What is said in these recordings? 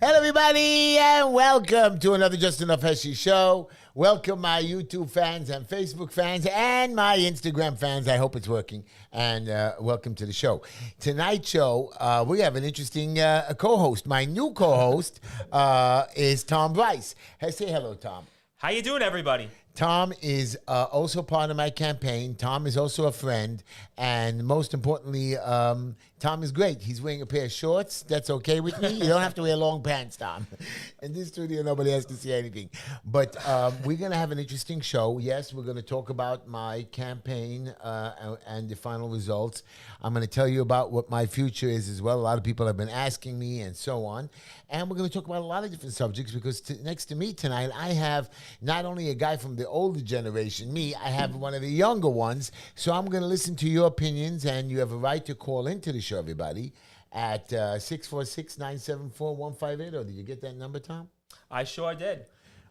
Hello, everybody, and welcome to another Just Enough Heshy show. Welcome, my YouTube fans and Facebook fans and my Instagram fans. I hope it's working. And welcome to the show. Tonight's show, we have an interesting co-host. My new co-host is Tom Bryce. Hey, say hello, Tom. How you doing, everybody? Tom is also part of my campaign. Tom is also a friend. And most importantly, Tom is great. He's wearing a pair of shorts. That's okay with me. You don't have to wear long pants, Tom. In this studio, nobody has to see anything. But we're going to have an interesting show. Yes, we're going to talk about my campaign and the final results. I'm going to tell you about what my future is as well. A lot of people have been asking me and so on. And we're going to talk about a lot of different subjects because next to me tonight, I have not only a guy from the older generation, me, I have one of the younger ones. So I'm going to listen to your opinions, and you have a right to call into the show, everybody, at 646-974-1580. Did you get that number, Tom? I sure did.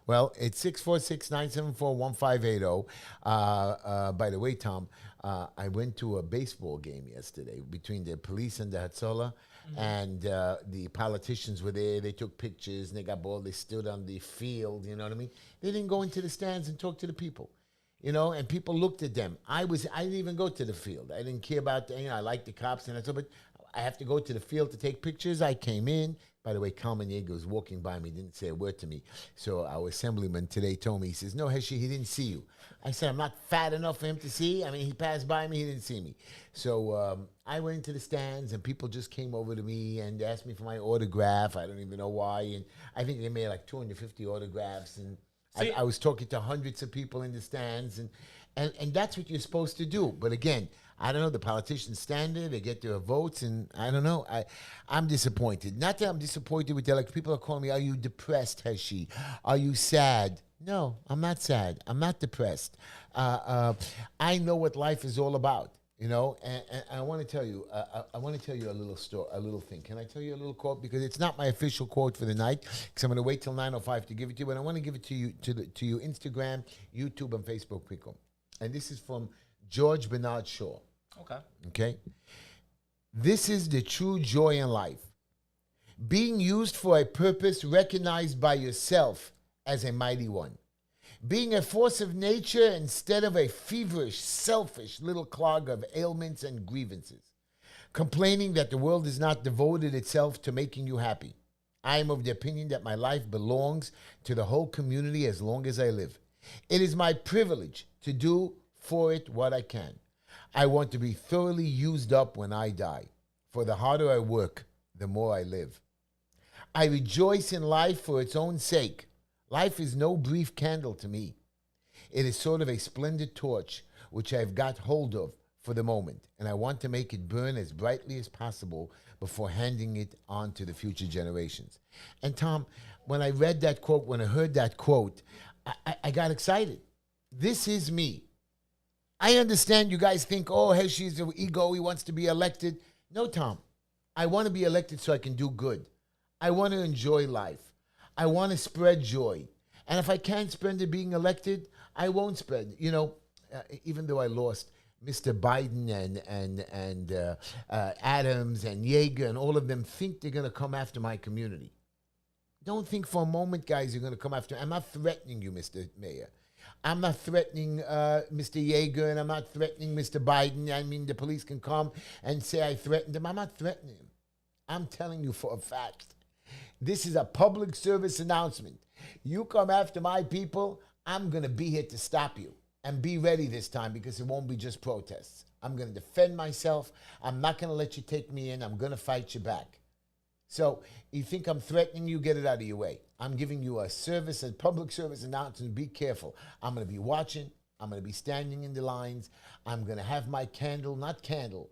Well, it's 646-974-1580. By the way, Tom, I went to a baseball game yesterday between the police and the Hatzola. Mm-hmm. And the politicians were there. They took pictures and they got bored. They stood on the field, you know what I mean? They didn't go into the stands and talk to the people, you know, and people looked at them. I didn't even go to the field. I didn't care about, I like the cops and so, but I have to go to the field to take pictures. I came in. By the way, Kalman Yeager was walking by me, didn't say a word to me. So our assemblyman today told me, he says, no, Heshy, he didn't see you. I said, I'm not fat enough for him to see. I mean, he passed by me, he didn't see me. So I went into the stands, and people just came over to me and asked me for my autograph. I don't even know why. And I think they made like 250 autographs. And I was talking to hundreds of people in the stands. And that's what you're supposed to do. But again, I don't know, the politicians stand there, they get their votes, and I don't know. I'm disappointed. Not that I'm disappointed with that. Like, people are calling me, are you depressed, Heshy? Are you sad? No, I'm not sad. I'm not depressed. I know what life is all about, you know, and I want to tell you, I want to tell you a little story, a little thing. Can I tell you a little quote? Because it's not my official quote for the night, because I'm going to wait till 9:05 to give it to you, but I want to give it to you, to you Instagram, YouTube, and Facebook people. And this is from George Bernard Shaw. Okay. This is the true joy in life. Being used for a purpose recognized by yourself as a mighty one. Being a force of nature instead of a feverish, selfish little clog of ailments and grievances. Complaining that the world has not devoted itself to making you happy. I am of the opinion that my life belongs to the whole community as long as I live. It is my privilege to do for it what I can. I want to be thoroughly used up when I die. For the harder I work, the more I live. I rejoice in life for its own sake. Life is no brief candle to me. It is sort of a splendid torch which I've got hold of for the moment, and I want to make it burn as brightly as possible before handing it on to the future generations. And Tom, when I read that quote, when I heard that quote, I got excited. This is me. I understand you guys think, oh, Heshy's an ego, he wants to be elected. No, Tom. I want to be elected so I can do good. I want to enjoy life. I want to spread joy. And if I can't spend it being elected, I won't spread. You know, even though I lost Mr. Biden and Adams and Yeager and all of them think they're going to come after my community. Don't think for a moment, guys, you're going to come after. I'm not threatening you, Mr. Mayor. I'm not threatening Mr. Yeager, and I'm not threatening Mr. Biden. I mean, the police can come and say I threatened him. I'm not threatening him. I'm telling you for a fact. This is a public service announcement. You come after my people, I'm going to be here to stop you. And be ready this time, because it won't be just protests. I'm going to defend myself. I'm not going to let you take me in. I'm going to fight you back. So you think I'm threatening you, get it out of your way. I'm giving you a public service announcement. Be careful. I'm going to be watching. I'm going to be standing in the lines. I'm going to have my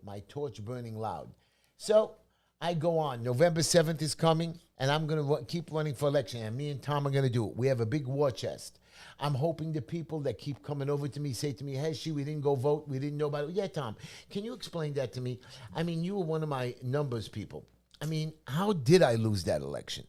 my torch burning loud. So I go on. November 7th is coming, and I'm going to keep running for election. And me and Tom are going to do it. We have a big war chest. I'm hoping the people that keep coming over to me say to me, Heshy, we didn't go vote. We didn't know about it. Yeah, Tom, can you explain that to me? I mean, you were one of my numbers people. I mean, how did I lose that election?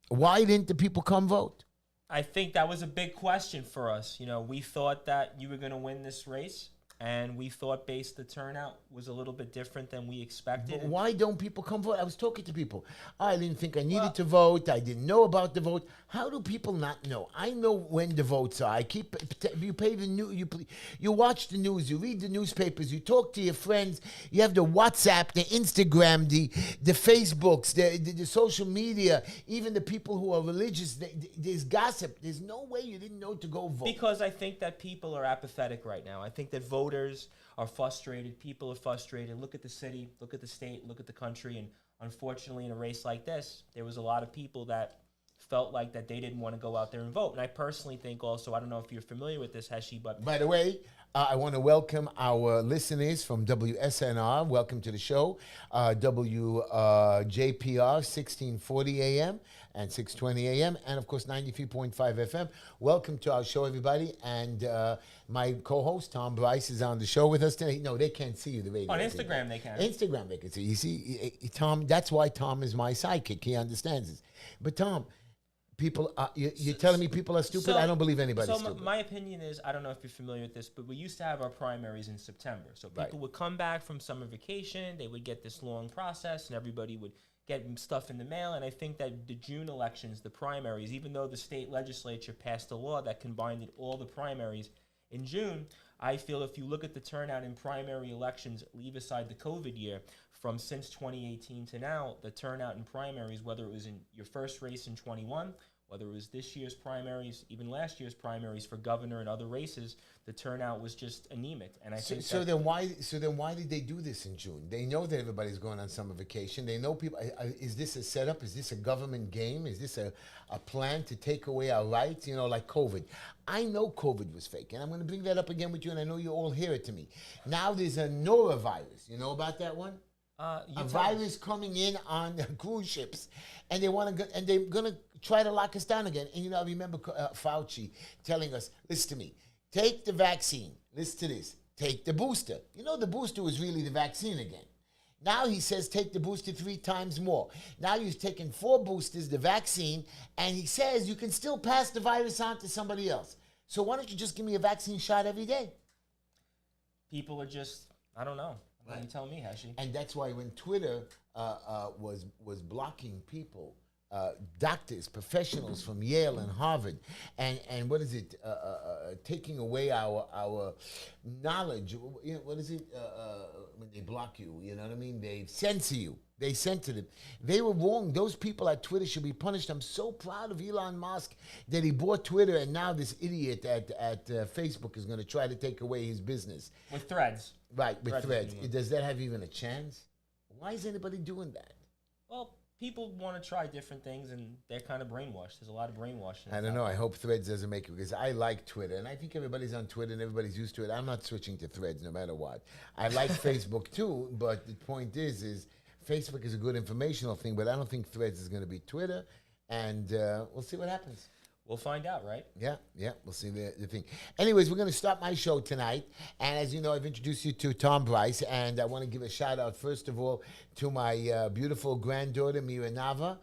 Why didn't the people come vote? I think that was a big question for us. You know, we thought that you were going to win this race. and we thought based the turnout was a little bit different than we expected. But why don't people come vote? I was talking to people. I didn't think I needed to vote. I didn't know about the vote. How do people not know? I know when the votes are. You pay the news. You watch the news. You read the newspapers. You talk to your friends. You have the WhatsApp, the Instagram, the Facebooks, the social media. Even the people who are religious. There's gossip. There's no way you didn't know to go vote. Because I think that people are apathetic right now. I think that voters are frustrated. People are frustrated. Look at the city, look at the state, look at the country. And unfortunately, in a race like this, there was a lot of people that felt like that they didn't want to go out there and vote. And I personally think also, I don't know if you're familiar with this, Heshy, but... By the way, I want to welcome our listeners from WSNR. Welcome to the show. WJPR, 1640 AM and 620 AM. And, of course, 93.5 FM. Welcome to our show, everybody. And my co-host, Tom Bryce, is on the show with us today. No, they can't see you. The radio. On Instagram, they can. Instagram, they can see. You see, Tom, that's why Tom is my sidekick. He understands this. But, Tom... People, you're telling me people are stupid? I don't believe anybody's stupid. My opinion is, I don't know if you're familiar with this, but we used to have our primaries in September. So people would come back from summer vacation, they would get this long process, and everybody would get stuff in the mail. And I think that the June elections, the primaries, even though the state legislature passed a law that combined all the primaries in June, I feel if you look at the turnout in primary elections, leave aside the COVID year, from since 2018 to now, the turnout in primaries, whether it was in your first race in 21, whether it was this year's primaries, even last year's primaries for governor and other races, the turnout was just anemic. And I think so then why did they do this in June? They know that everybody's going on summer vacation. They know people. Is this a setup? Is this a government game? Is this a plan to take away our rights? You know, like COVID. I know COVID was fake, and I'm going to bring that up again with you, and I know you all hear it to me. Now there's a norovirus. You know about that one? A virus coming in on cruise ships, and they're gonna try to lock us down again. And you know, I remember Fauci telling us, "Listen to me, take the vaccine. Listen to this, take the booster." You know, the booster was really the vaccine again. Now he says take the booster 3 times more. Now he's taking 4 boosters, the vaccine, and he says you can still pass the virus on to somebody else. So why don't you just give me a vaccine shot every day? People are just, I don't know. What are you telling me, Heshy? And that's why when Twitter was blocking people, doctors, professionals from Yale and Harvard, and what is it, taking away our knowledge, you know, what is it, when they block you, you know what I mean? They censor you. They censored it. They were wrong. Those people at Twitter should be punished. I'm so proud of Elon Musk that he bought Twitter, and now this idiot at Facebook is going to try to take away his business. With Threads. Right, with Threads. Does that have even a chance? Why is anybody doing that? Well, people want to try different things, and they're kind of brainwashed. There's a lot of brainwashing. I don't know. I hope Threads doesn't make it, because I like Twitter, and I think everybody's on Twitter, and everybody's used to it. I'm not switching to Threads no matter what. I like Facebook, too, but the point is Facebook is a good informational thing, but I don't think Threads is going to be Twitter, and we'll see what happens. We'll find out, right? Yeah, we'll see the thing. Anyways, we're going to start my show tonight, and as you know, I've introduced you to Tom Bryce, and I want to give a shout-out, first of all, to my beautiful granddaughter, Mira Nava,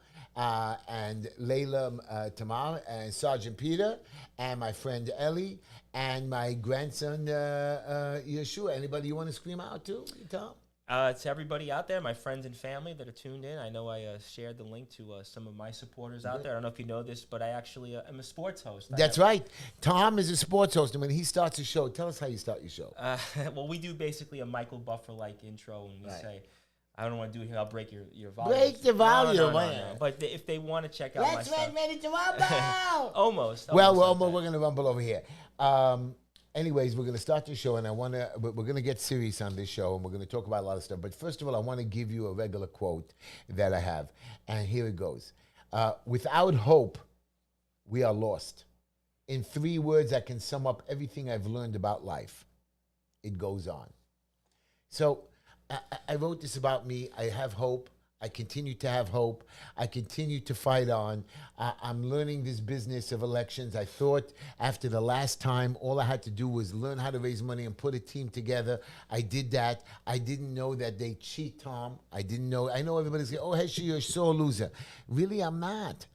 and Layla Tamar, and Sergeant Peter, and my friend Ellie, and my grandson, Yeshua. Anybody you want to scream out to, Tom? To everybody out there, my friends and family that are tuned in, I know I shared the link to some of my supporters out there. I don't know if you know this, but I actually am a sports host. That's right. Tom is a sports host, and when he starts a show, tell us how you start your show. Well, we do basically a Michael Buffer-like intro, and we say, I don't want to do it here, I'll break your volume. Break the volume, no. But if they want to check out my stuff. Let's get ready to rumble! Almost. Well, we're going to rumble over here. Anyways, we're going to start the show, and we're going to get serious on this show, and we're going to talk about a lot of stuff. But first of all, I want to give you a regular quote that I have, and here it goes. Without hope, we are lost. In 3 words, I can sum up everything I've learned about life. It goes on. So I wrote this about me. I have hope. I continue to have hope. I continue to fight on. I'm learning this business of elections. I thought after the last time, all I had to do was learn how to raise money and put a team together. I did that. I didn't know that they cheat, Tom. I didn't know. I know everybody's going, oh, Heshy, you're a sore loser. Really, I'm not.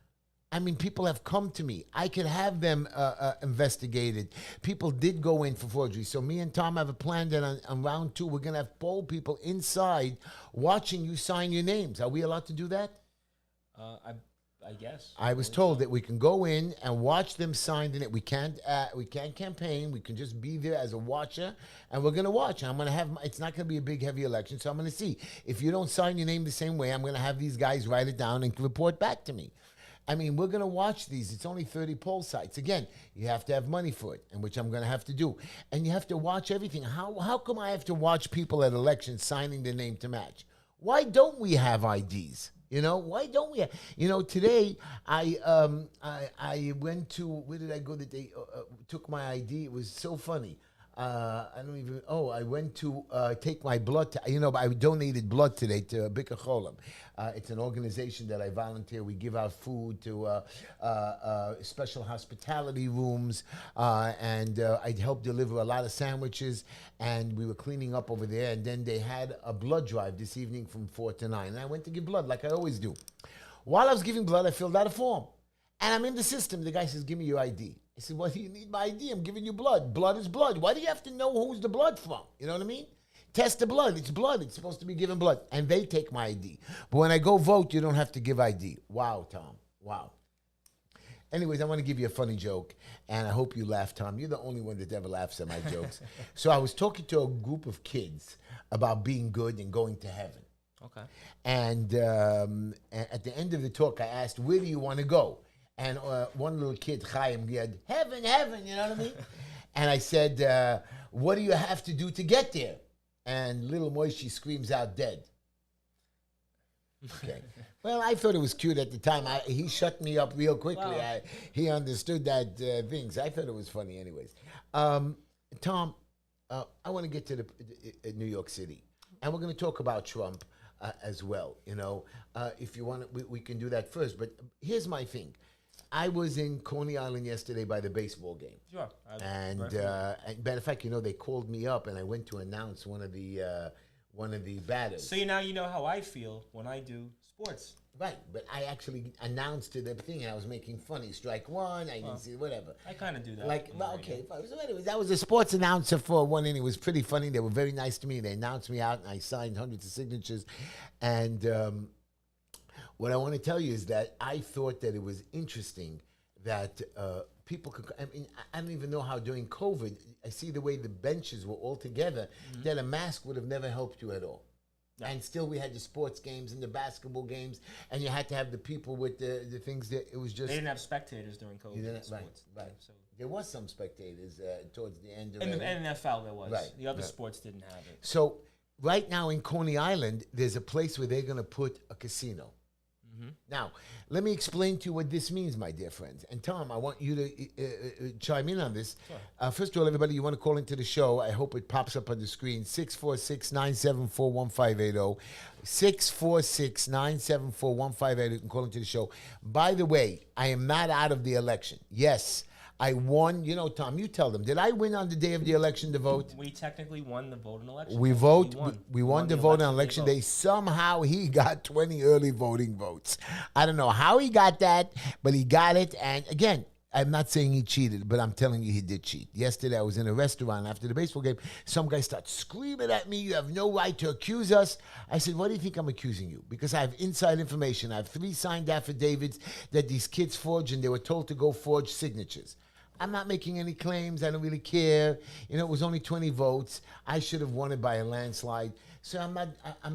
I mean, people have come to me. I could have them investigated. People did go in for forgery. So me and Tom have a plan that on round 2, we're going to have poll people inside watching you sign your names. Are we allowed to do that? I guess. I was told that we can go in and watch them sign in it. We can't campaign. We can just be there as a watcher, and we're going to watch. I'm going to have. It's not going to be a big, heavy election, so I'm going to see. If you don't sign your name the same way, I'm going to have these guys write it down and report back to me. I mean, we're going to watch these. It's only 30 poll sites. Again, you have to have money for it, and which I'm going to have to do. And you have to watch everything. How come I have to watch people at elections signing their name to match? Why don't we have IDs? You know, why don't we have, today I went to, where did I go that they took my ID? It was so funny. I went to take my blood. I donated blood today to Bika Cholam. It's an organization that I volunteer. We give out food to special hospitality rooms, and I helped deliver a lot of sandwiches, and we were cleaning up over there, and then they had a blood drive this evening from 4 to 9, and I went to give blood like I always do. While I was giving blood, I filled out a form, and I'm in the system. The guy says, give me your ID. I said, well, you need my ID. I'm giving you blood. Blood is blood. Why do you have to know who's the blood from? You know what I mean? Test the blood. It's blood. It's supposed to be given blood. And they take my ID. But when I go vote, you don't have to give ID. Wow, Tom. Wow. Anyways, I want to give you a funny joke, and I hope you laugh, Tom. You're the only one that ever laughs at my jokes. So I was talking to a group of kids about being good and going to heaven. Okay. And at the end of the talk, I asked, where do you want to go? And one little kid, Chaim, he had, heaven, heaven, you know what I mean? And I said, what do you have to do to get there? And little Moishi screams out, dead. Okay. Well, I thought it was cute at the time. He shut me up real quickly. Wow. He understood that things. I thought it was funny anyways. Tom, I want to get to New York City. And we're going to talk about Trump as well. If you want, we can do that first. But here's my thing. I was in Coney Island yesterday by the baseball game. Sure. And matter of fact, they called me up, and I went to announce one of the batters. So now you know how I feel when I do sports. Right, but I actually announced to the thing, and I was making funny. Strike one, I didn't see whatever. I kind of do that. Okay. So anyways, I was a sports announcer for one inning. It was pretty funny. They were very nice to me. They announced me out, and I signed hundreds of signatures. And what I want to tell you is that I thought that it was interesting that people could. I mean, I don't even know how during COVID, I see the way the benches were all together, that a mask would have never helped you at all. No. And still we had the sports games and the basketball games, and you had to have the people with the things that it was just. They didn't have spectators during COVID. Right. So there was some spectators towards the end of it. In the NFL there was. Right. The other sports didn't have it. So right now in Coney Island, there's a place where they're going to put a casino. Now, let me explain to you what this means, my dear friends. And Tom, I want you to chime in on this. Sure. First of all, everybody, you want to call into the show. I hope it pops up on the screen. 646-974-1580. 646-974-1580. You can call into the show. By the way, I am not out of the election. Yes, I won. Tom, you tell them. Did I win on the day of the election to vote? We technically won the vote in election. We won the vote on election day. Somehow he got 20 early voting votes. I don't know how he got that, but he got it. And again, I'm not saying he cheated, but I'm telling you he did cheat. Yesterday I was in a restaurant after the baseball game. Some guy starts screaming at me, you have no right to accuse us. I said, what do you think I'm accusing you? Because I have inside information. I have 3 signed affidavits that these kids forged, and they were told to go forge signatures. I'm not making any claims. I don't really care. It was only 20 votes. I should have won it by a landslide. So I'm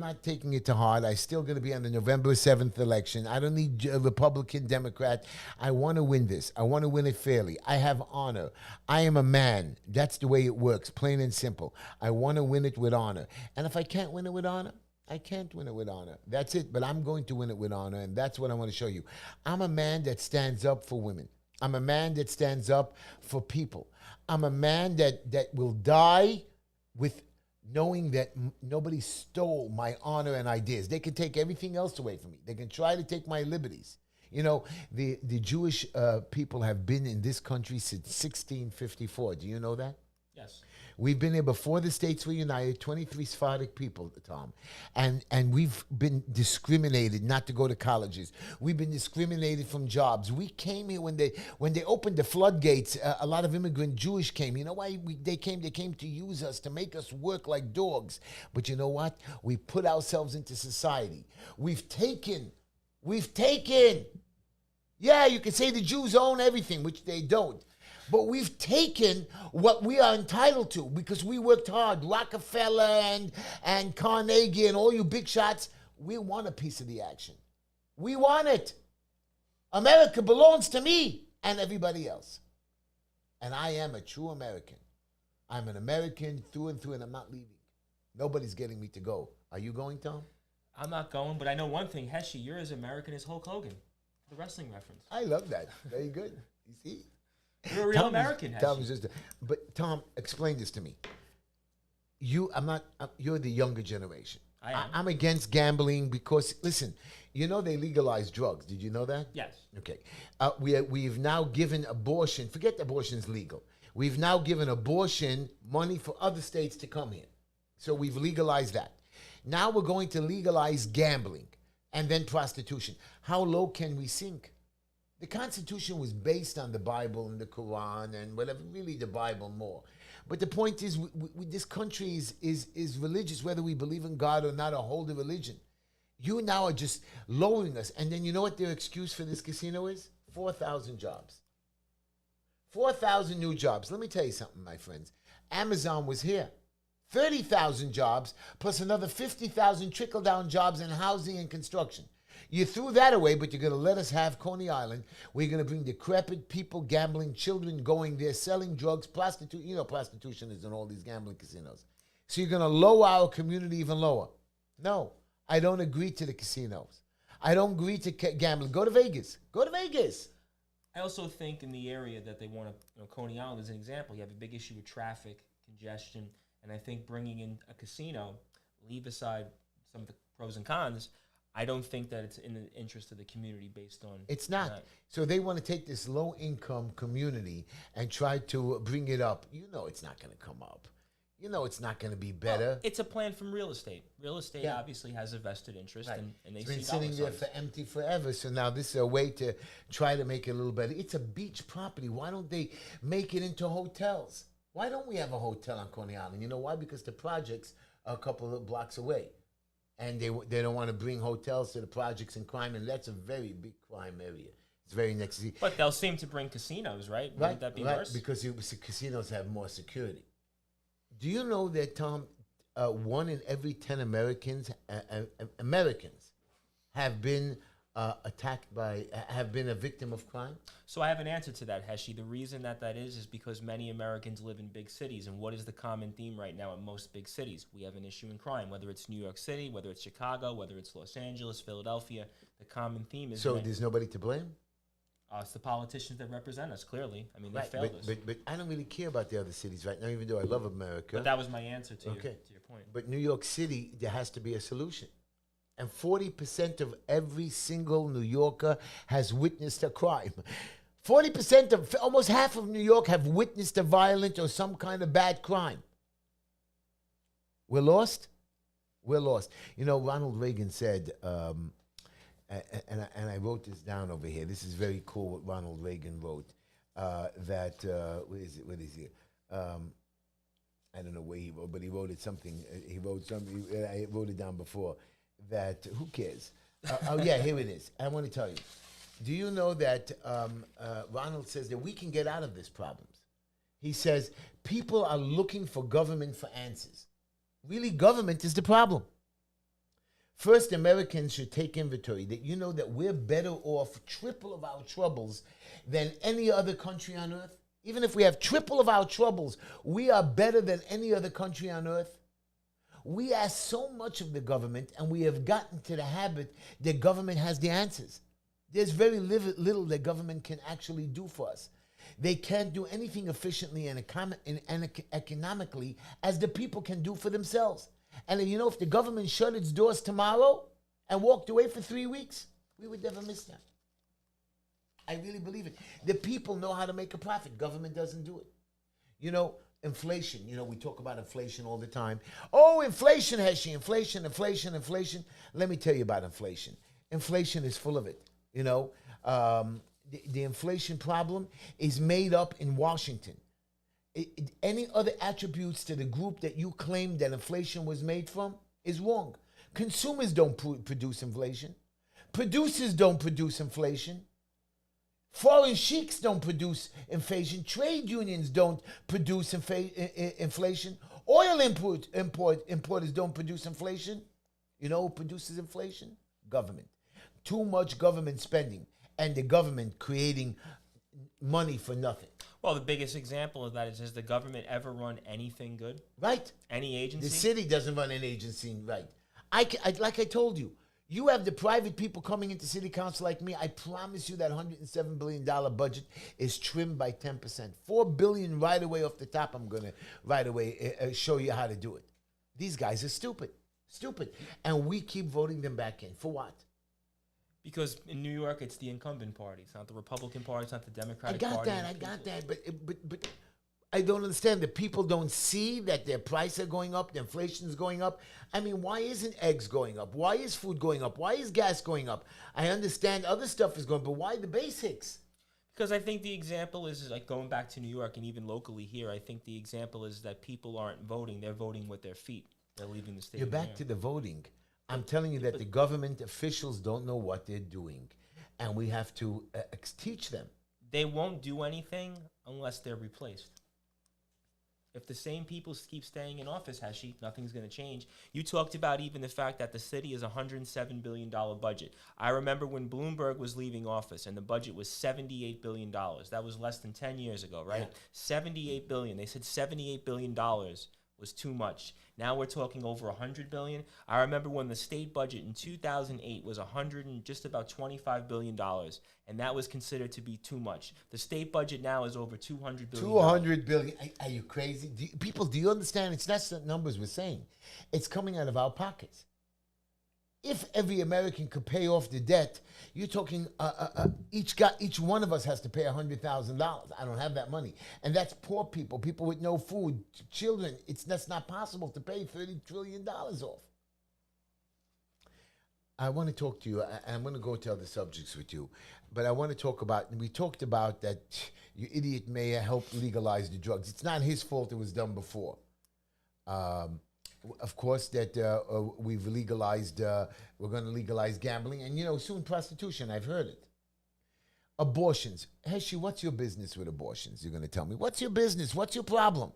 not taking it to heart. I'm still going to be on the November 7th election. I don't need a Republican, Democrat. I want to win this. I want to win it fairly. I have honor. I am a man. That's the way it works, plain and simple. I want to win it with honor. And if I can't win it with honor, I can't win it with honor. That's it. But I'm going to win it with honor, and that's what I want to show you. I'm a man that stands up for women. I'm a man that stands up for people. I'm a man that will die with knowing that nobody stole my honor and ideas. They can take everything else away from me. They can try to take my liberties. The Jewish people have been in this country since 1654. Do you know that? Yes. We've been here before the states were united, 23 Sephardic people, Tom. And we've been discriminated not to go to colleges. We've been discriminated from jobs. We came here when they opened the floodgates, a lot of immigrant Jewish came. You know why they came? They came to use us, to make us work like dogs. But you know what? We put ourselves into society. We've taken. Yeah, you can say the Jews own everything, which they don't. But we've taken what we are entitled to because we worked hard. Rockefeller and Carnegie and all you big shots, we want a piece of the action. We want it. America belongs to me and everybody else. And I am a true American. I'm an American through and through, and I'm not leaving. Nobody's getting me to go. Are you going, Tom? I'm not going, but I know one thing. Heshy, you're as American as Hulk Hogan. The wrestling reference. I love that. Very good. You see? You're a real American, Heshy. But Tom, explain this to me. You're the younger generation. I am. I'm against gambling because, listen, you know they legalized drugs. Did you know that? Yes. Okay. We've now given abortion, forget abortion's legal. We've now given abortion money for other states to come here. So we've legalized that. Now we're going to legalize gambling and then prostitution. How low can we sink? The Constitution was based on the Bible and the Quran and whatever, really the Bible more. But the point is, this country is religious, whether we believe in God or not, or hold a religion. You now are just lowering us. And then you know what their excuse for this casino is? 4,000 jobs. 4,000 new jobs. Let me tell you something, my friends. Amazon was here. 30,000 jobs, plus another 50,000 trickle-down jobs in housing and construction. You threw that away, but you're going to let us have Coney Island. We're going to bring decrepit people, gambling, children going there, selling drugs, prostitution. You know prostitution is in all these gambling casinos. So you're going to lower our community even lower. No, I don't agree to the casinos. I don't agree to gambling. Go to Vegas. Go to Vegas. I also think in the area that they want to, Coney Island is an example. You have a big issue with traffic, congestion, and I think bringing in a casino, leave aside some of the pros and cons, I don't think that it's in the interest of the community based on... It's not. That. So they want to take this low-income community and try to bring it up. You know it's not going to come up. You know it's not going to be better. Well, it's a plan from real estate. Real estate obviously has a vested interest, right. and they it's been sitting there for empty forever. So now this is a way to try to make it a little better. It's a beach property. Why don't they make it into hotels? Why don't we have a hotel on Coney Island? You know why? Because the projects are a couple of blocks away. And they don't want to bring hotels to the projects and crime, and that's a very big crime area. It's very next to... But they'll seem to bring casinos, right? Wouldn't that be worse? Because casinos have more security. Do you know that, Tom, 1 in every 10 Americans have been attacked by, have been a victim of crime? So I have an answer to that, Heshy. The reason that is because many Americans live in big cities. And what is the common theme right now in most big cities? We have an issue in crime, whether it's New York City, whether it's Chicago, whether it's Los Angeles, Philadelphia. The common theme is... So there's nobody to blame? It's the politicians that represent us, clearly. I mean, they failed us. But I don't really care about the other cities right now, even though I love America. But that was my answer to your point. But New York City, there has to be a solution. And 40% of every single New Yorker has witnessed a crime. 40% of, almost half of New York have witnessed a violent or some kind of bad crime. We're lost? We're lost. You know, Ronald Reagan said, and I wrote this down over here. This is very cool what Ronald Reagan wrote. What is it? I don't know where he wrote, but he wrote it something. He wrote something. I wrote it down before. That who cares? Here it is. I want to tell you. Do you know that Ronald says that we can get out of this problems? He says people are looking for government for answers. Really, government is the problem. First, Americans should take inventory that you know that we're better off triple of our troubles than any other country on earth. Even if we have triple of our troubles, we are better than any other country on earth. We ask so much of the government, and we have gotten to the habit that government has the answers. There's very little that government can actually do for us. They can't do anything efficiently and economically as the people can do for themselves. And you know, if the government shut its doors tomorrow and walked away for 3 weeks, we would never miss that. I really believe it. The people know how to make a profit. Government doesn't do it. You know, inflation. We talk about inflation all the time. Oh, inflation, Heshy, inflation. Let me tell you about inflation. Inflation is full of it. The inflation problem is made up in Washington. Any other attributes to the group that you claim that inflation was made from is wrong. Consumers don't produce inflation. Producers don't produce inflation. Foreign sheiks don't produce inflation. Trade unions don't produce inflation. Oil importers don't produce inflation. You know who produces inflation? Government. Too much government spending and the government creating money for nothing. Well, the biggest example of that is, has the government ever run anything good? Right. Any agency? The city doesn't run an agency, right. Like I told you, you have the private people coming into city council like me. I promise you that $107 billion budget is trimmed by 10%. $4 billion right away off the top. I'm going to right away show you how to do it. These guys are stupid. And we keep voting them back in. For what? Because in New York, it's the incumbent party. It's not the Republican Party. It's not the Democratic Party. I got that. But I don't understand. The people don't see that their prices are going up, the inflation is going up. I mean, why isn't eggs going up? Why is food going up? Why is gas going up? I understand other stuff is going up, but why the basics? Because I think the example is like going back to New York and even locally here, I think the example is that people aren't voting. They're voting with their feet. They're leaving the state. You're back to the voting. I'm telling you that the government officials don't know what they're doing, and we have to teach them. They won't do anything unless they're replaced. If the same people keep staying in office, Heshy, nothing's going to change. You talked about even the fact that the city is a $107 billion budget. I remember when Bloomberg was leaving office and the budget was $78 billion. That was less than 10 years ago, right? Yeah. $78 billion. They said $78 billion was too much. Now we're talking over $100 billion. I remember when the state budget in 2008 was just about $25 billion, and that was considered to be too much. The state budget now is over $200 billion. $200 billion. Are you crazy? Do you understand? It's not the numbers we're saying. It's coming out of our pockets. If every American could pay off the debt, you're talking each one of us has to pay $100,000. I don't have that money, and that's poor people, people with no food, children. That's not possible to pay $30 trillion off. I want to talk to you. I'm going to go to other subjects with you, but I want to talk about. We talked about that your idiot mayor helped legalize the drugs. It's not his fault. It was done before. Of course, that we've legalized, we're going to legalize gambling, and, soon prostitution. I've heard it. Abortions. Heshy, what's your business with abortions? You're going to tell me. What's your business? What's your problem?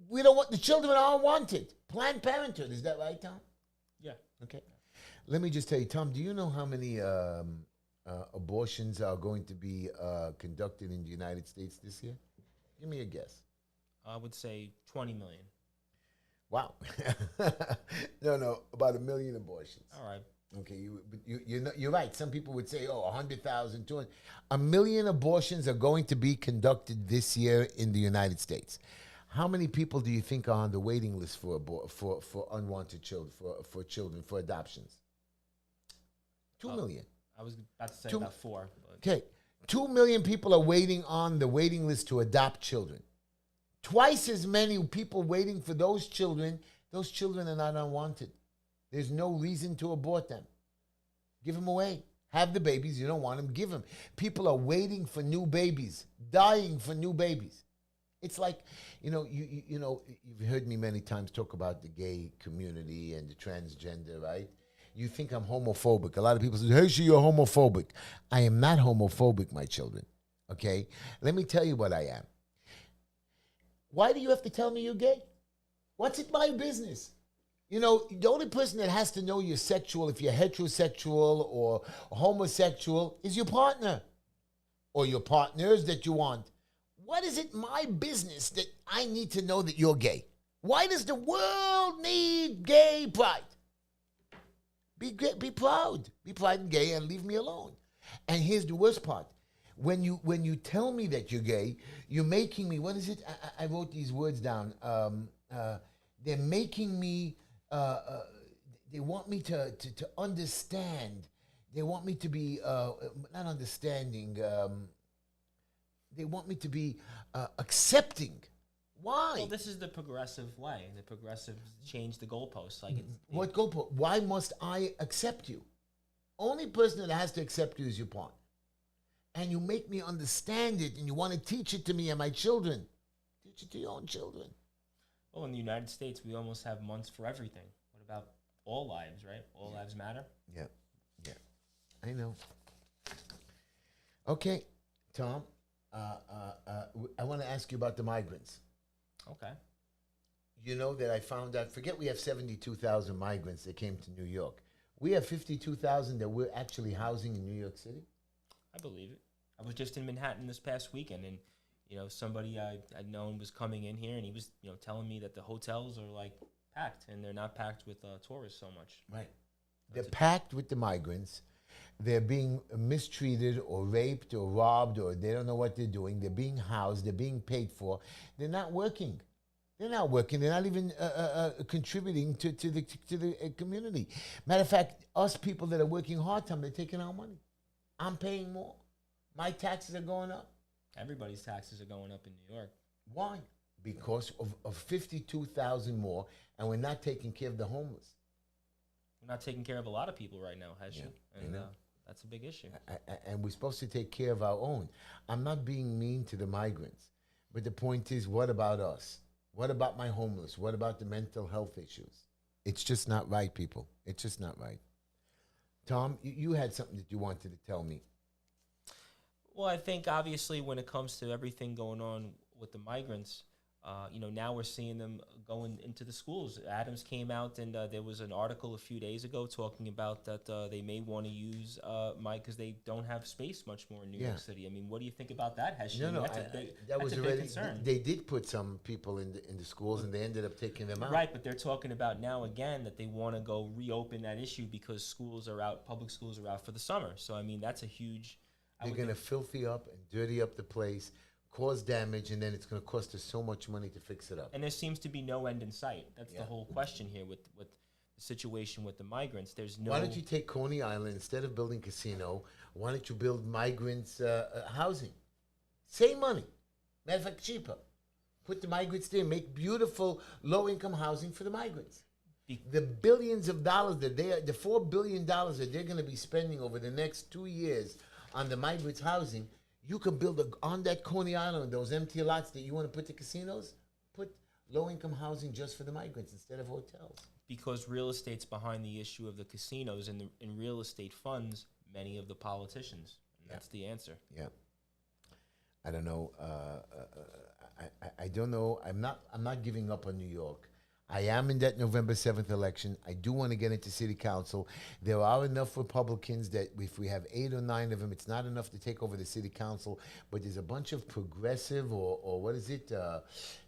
We don't want, the children are unwanted. Planned Parenthood. Is that right, Tom? Yeah. Okay. Let me just tell you, Tom, do you know how many abortions are going to be conducted in the United States this year? Give me a guess. I would say 20 million. Wow. No, about 1 million abortions. All right. Okay, you're right. Some people would say, 100,000, 200. 1 million abortions are going to be conducted this year in the United States. How many people do you think are on the waiting list for unwanted children, for children, for adoptions? 2 million. I was about to say about 4. Okay, 2 million people are waiting on the waiting list to adopt children. Twice as many people waiting for those children. Those children are not unwanted. There's no reason to abort them. Give them away. Have the babies. You don't want them, give them. People are waiting for new babies, dying for new babies. It's like, you've heard me many times talk about the gay community and the transgender, right? You think I'm homophobic. A lot of people say, hey, you're homophobic. I am not homophobic, my children. Okay? Let me tell you what I am. Why do you have to tell me you're gay? What's it my business? The only person that has to know you're sexual, if you're heterosexual or homosexual, is your partner or your partners that you want. What is it my business that I need to know that you're gay? Why does the world need gay pride? Be proud. Be proud and gay and leave me alone. And here's the worst part. When you tell me that you're gay, you're making me, what is it? I wrote these words down. They're making me, they want me to understand. They want me to be, not understanding, they want me to be accepting Why? Well, this is the progressive way. The progressives change the goalposts. Like, What goalpost? Why must I accept you? Only person that has to accept you is your partner. And you make me understand it, and you want to teach it to me and my children. Teach it to your own children. well, in the United States, we almost have months for everything. What about all lives, right? All lives matter. Yeah, yeah, I know. Okay, Tom, I want to ask you about the migrants. Okay. You know that I found out, forget we have 72,000 migrants that came to New York. We have 52,000 that we're actually housing in New York City. I believe it. I was just in Manhattan this past weekend, and somebody I'd known was coming in here, and he was telling me that the hotels are like packed, and they're not packed with tourists so much. Right. They're packed with the migrants. They're being mistreated or raped or robbed, or they don't know what they're doing. They're being housed. They're being paid for. They're not working. They're not working. They're not even contributing to the community. Matter of fact, us people that are working hard time, they're taking our money. I'm paying more. My taxes are going up. Everybody's taxes are going up in New York. Why? Because of 52,000 more, and we're not taking care of the homeless. We're not taking care of a lot of people right now, Heshy. Yeah, And that's a big issue. And we're supposed to take care of our own. I'm not being mean to the migrants, but the point is, what about us? What about my homeless? What about the mental health issues? It's just not right, people. It's just not right. Tom, you had something that you wanted to tell me. Well, I think obviously when it comes to everything going on with the migrants, now we're seeing them going into the schools. Adams came out, and there was an article a few days ago talking about that they may want to use because they don't have space much more in New York City. I mean, what do you think about that, Heshy? No, that's a big concern. They did put some people in the schools, and they ended up taking them out. Right, but they're talking about now again that they want to go reopen that issue because schools are out, public schools are out for the summer. So, I mean, that's a huge... They're going to filthy up and dirty up the place, cause damage, and then it's going to cost us so much money to fix it up. And there seems to be no end in sight. That's the whole question here with the situation with the migrants. There's no... Why don't you take Coney Island, instead of building casino, why don't you build migrants housing? Same money. Matter of fact, cheaper. Put the migrants there, make beautiful low-income housing for the migrants. The billions of dollars the $4 billion that they're going to be spending over the next 2 years on the migrants' housing, you can build on that Coney Island, those empty lots that you want to put the casinos, put low-income housing just for the migrants instead of hotels. Because real estate's behind the issue of the casinos, and in real estate funds many of the politicians. And that's the answer. Yeah. I don't know. I don't know. I'm not giving up on New York. I am in that November 7th election. I do want to get into city council. There are enough Republicans that if we have 8 or 9 of them, it's not enough to take over the city council. But there's a bunch of progressive or what is it?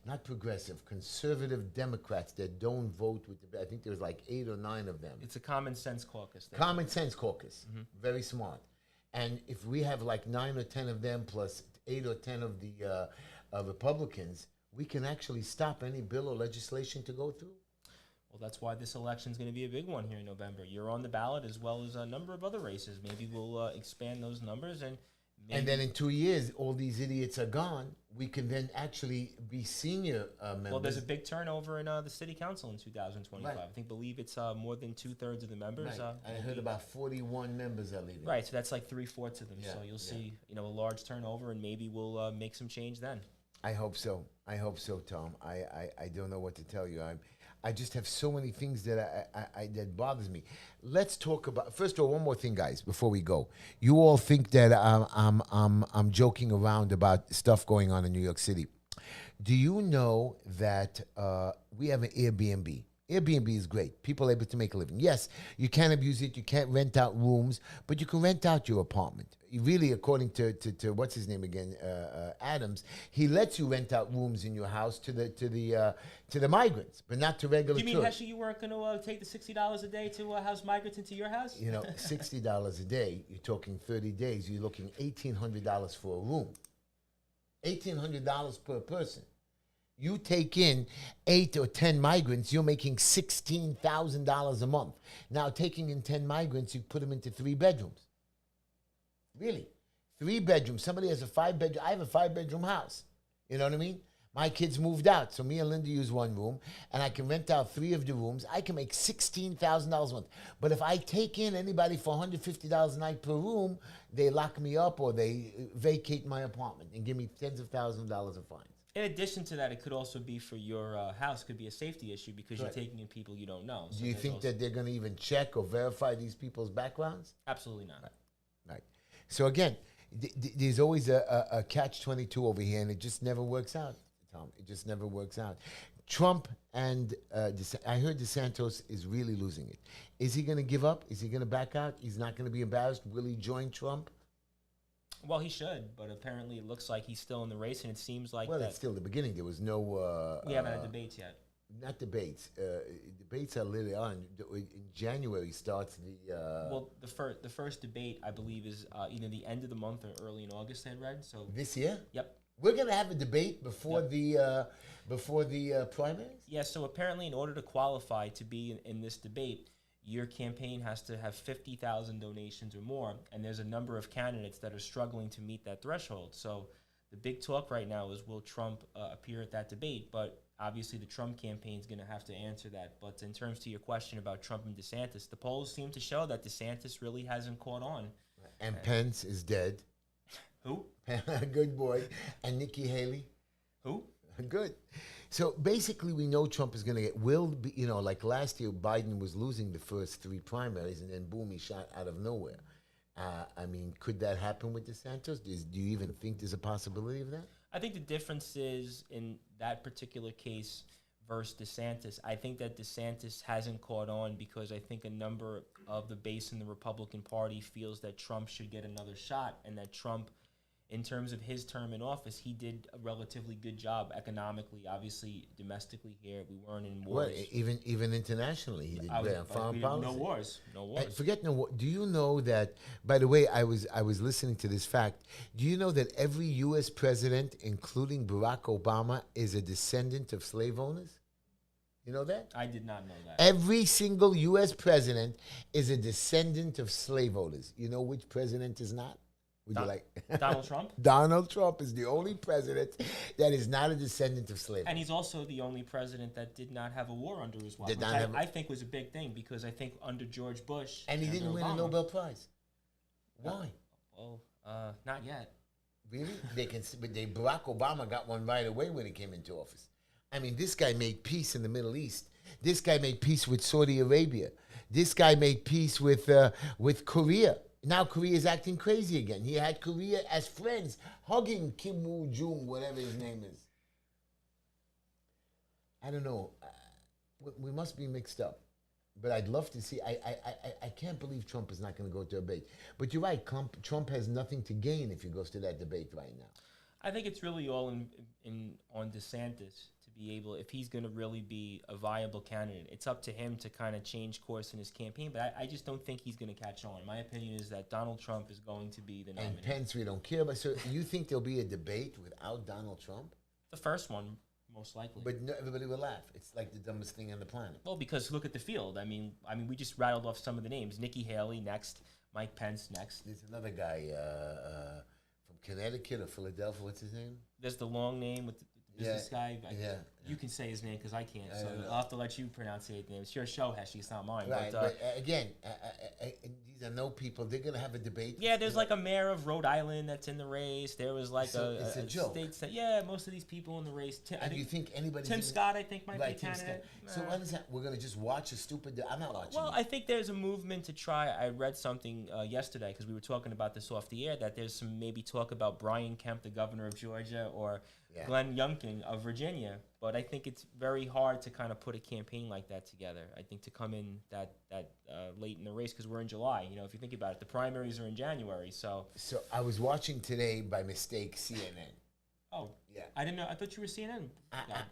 Not progressive, conservative Democrats that don't vote with the... I think there's like 8 or 9 of them. It's a common sense caucus. Common sense caucus. Mm-hmm. Very smart. And if we have like 9 or 10 of them plus 8 or 10 of the Republicans, we can actually stop any bill or legislation to go through. Well, that's why this election is going to be a big one here in November. You're on the ballot as well as a number of other races. Maybe we'll expand those numbers. And then in 2 years, all these idiots are gone. We can then actually be senior members. Well, there's a big turnover in the city council in 2025. Right. I believe it's more than 2/3 of the members. Right. I heard about 41 members are leaving. Right, so that's like 3/4 of them. Yeah. So you'll see, a large turnover, and maybe we'll make some change then. I hope so. I hope so, Tom. I don't know what to tell you. I just have so many things that that bothers me. Let's talk about, first of all, one more thing, guys, before we go. You all think that I'm joking around about stuff going on in New York City. Do you know that we have an Airbnb? Airbnb is great. People are able to make a living. Yes, you can't abuse it. You can't rent out rooms, but you can rent out your apartment. Really, according to what's his name again, Adams, he lets you rent out rooms in your house to the migrants, but not to regular tourists. You mean, Heshy, you weren't going to take the $60 a day to house migrants into your house? $60 a day. You're talking 30 days. You're looking $1,800 for a room. $1,800 per person. You take in 8 or 10 migrants, you're making $16,000 a month. Now, taking in 10 migrants, you put them into 3 bedrooms. Really? 3 bedrooms. Somebody has a 5-bedroom. I have a 5-bedroom house. You know what I mean? My kids moved out, so me and Linda use one room, and I can rent out 3 of the rooms. I can make $16,000 a month. But if I take in anybody for $150 a night per room, they lock me up or they vacate my apartment and give me tens of thousands of dollars of fines. In addition to that, it could also be for your house. Could be a safety issue because you're taking in people you don't know. So do you think that they're going to even check or verify these people's backgrounds? Absolutely not. Right. So again, there's always a catch-22 over here, and it just never works out, Tom. It just never works out. Trump and I heard DeSantis is really losing it. Is he going to give up? Is he going to back out? He's not going to be embarrassed. Will he join Trump? Well, he should, but apparently it looks like he's still in the race, and it seems like it's still the beginning. There was no... we haven't had debates yet. Not debates. Debates are later on. In January starts the... well, the first debate, I believe, is either the end of the month or early in August, I had read. So this year? Yep. We're going to have a debate before the primaries? Yeah, so apparently in order to qualify to be in this debate, your campaign has to have 50,000 donations or more, and there's a number of candidates that are struggling to meet that threshold. So the big talk right now is, will Trump appear at that debate? But obviously the Trump campaign is going to have to answer that. But in terms to your question about Trump and DeSantis, the polls seem to show that DeSantis really hasn't caught on. And Pence is dead. Who? Good boy. And Nikki Haley. Who? Good. So basically, we know Trump is going to get, like last year, Biden was losing the first 3 primaries, and then boom, he shot out of nowhere. I mean, could that happen with DeSantis? Do you even think there's a possibility of that? I think the difference is in that particular case versus DeSantis. I think that DeSantis hasn't caught on because I think a number of the base in the Republican Party feels that Trump should get another shot, and that Trump, in terms of his term in office, he did a relatively good job economically. Obviously, domestically here, we weren't in wars. Well, even internationally, he did great on foreign policy. No wars. Forget no war. Do you know that? By the way, I was listening to this fact. Do you know that every U.S. president, including Barack Obama, is a descendant of slave owners? You know that? I did not know that. Every single U.S. president is a descendant of slave owners. You know which president is not? Would you like Donald Trump? Donald Trump is the only president that is not a descendant of slavery. And he's also the only president that did not have a war under his watch, which I think was a big thing, because I think under George Bush... And he didn't win a Nobel Prize. Why? Not yet. Really? Barack Obama got one right away when he came into office. I mean, this guy made peace in the Middle East. This guy made peace with Saudi Arabia. This guy made peace with Korea. Now Korea is acting crazy again. He had Korea as friends, hugging Kim Woo-jung, whatever his name is. I don't know. We must be mixed up. But I'd love to see. I can't believe Trump is not going to go to a debate. But you're right. Trump has nothing to gain if he goes to that debate right now. I think it's really all on DeSantis to be able, if he's going to really be a viable candidate. It's up to him to kind of change course in his campaign, but I just don't think he's going to catch on. My opinion is that Donald Trump is going to be the nominee. And Pence, we don't care about. So you think there'll be a debate without Donald Trump? The first one, most likely. But no, everybody will laugh. It's like the dumbest thing on the planet. Well, because look at the field. I mean, we just rattled off some of the names. Nikki Haley next, Mike Pence next. There's another guy from Connecticut or Philadelphia. What's his name? There's the long name with the business guy. You can say his name because I can't. So I'll have to let you pronounce the name. It's your show, Heshy. It's not mine. Right, but again, these are no people. They're going to have a debate. Yeah, there's like a mayor of Rhode Island that's in the race. There was like it's a joke. State, most of these people in the race. And do you think anybody? Tim Scott, I think, might be a candidate. So what is that? We're going to just watch a stupid... I'm not watching. Well, I think there's a movement to try... I read something yesterday, because we were talking about this off the air, that there's some maybe talk about Brian Kemp, the governor of Georgia, or Glenn Youngkin of Virginia. But I think it's very hard to kind of put a campaign like that together. I think to come in that late in the race, because we're in July. You know, if you think about it, the primaries are in January. So I was watching today by mistake CNN. Oh, yeah. I didn't know. I thought you were CNN.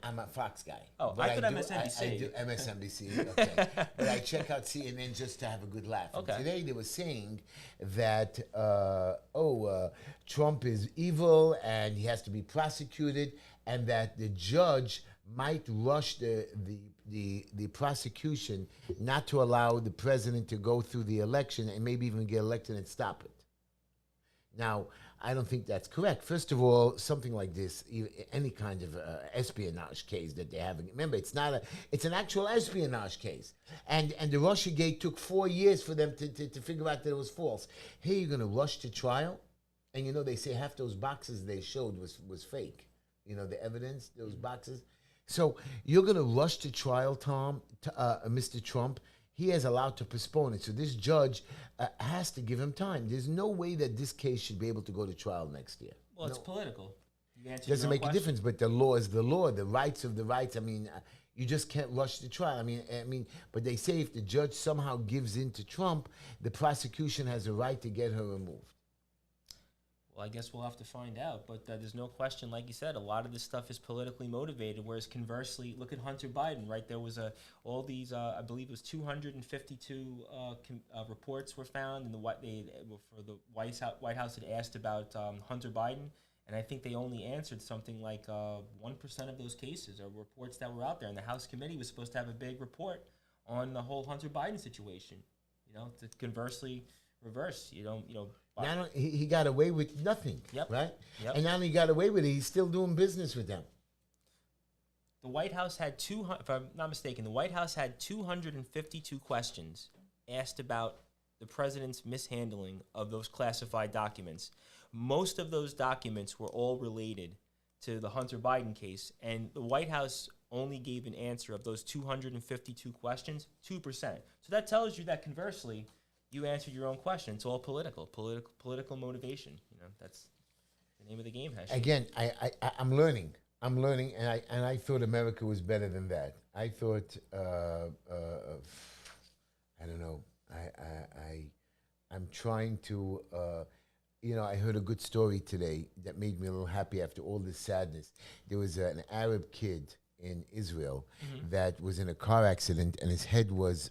I'm a Fox guy. Oh, I thought MSNBC. I do MSNBC, okay. But I check out CNN just to have a good laugh. Okay. And today they were saying that, Trump is evil and he has to be prosecuted, and that the judge might rush the prosecution not to allow the president to go through the election and maybe even get elected and stop it. Now, I don't think that's correct. First of all, something like this, any kind of espionage case that they're having. Remember, it's an actual espionage case, and the Russiagate took 4 years for them to figure out that it was false. Here, you're going to rush to trial, and they say half those boxes they showed was fake. The evidence, those boxes. So you're going to rush to trial, Tom, Mr. Trump. He has allowed to postpone it. So this judge has to give him time. There's no way that this case should be able to go to trial next year. Well, it's political. Doesn't make a difference, but the law is the law. The rights of the rights. I mean, you just can't rush the trial. I mean, but they say if the judge somehow gives in to Trump, the prosecution has a right to get her removed. Well, I guess we'll have to find out. But there's no question, like you said, a lot of this stuff is politically motivated. Whereas conversely, look at Hunter Biden, right? There was all these, I believe it was 252 reports were found, and the White House had asked about Hunter Biden, and I think they only answered something like 1% of those cases or reports that were out there. And the House committee was supposed to have a big report on the whole Hunter Biden situation. To conversely reverse. Now he got away with nothing, right? Yep. And now he got away with it. He's still doing business with them. The White House had if I'm not mistaken, the White House had 252 questions asked about the president's mishandling of those classified documents. Most of those documents were all related to the Hunter Biden case, and the White House only gave an answer of those 252 questions, 2%. So that tells you that conversely, you answered your own question. It's all political motivation. That's the name of the game, Heshy. Again, I'm learning, and I thought America was better than that. I thought, I don't know. I'm trying to, I heard a good story today that made me a little happy after all this sadness. There was an Arab kid in Israel that was in a car accident, and his head was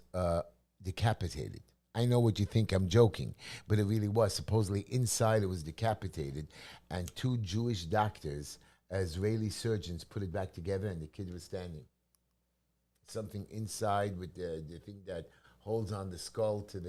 decapitated. I know what you think, I'm joking, but it really was. Supposedly inside it was decapitated, and 2 Jewish doctors, Israeli surgeons, put it back together, and the kid was standing. Something inside with the thing that holds on the skull to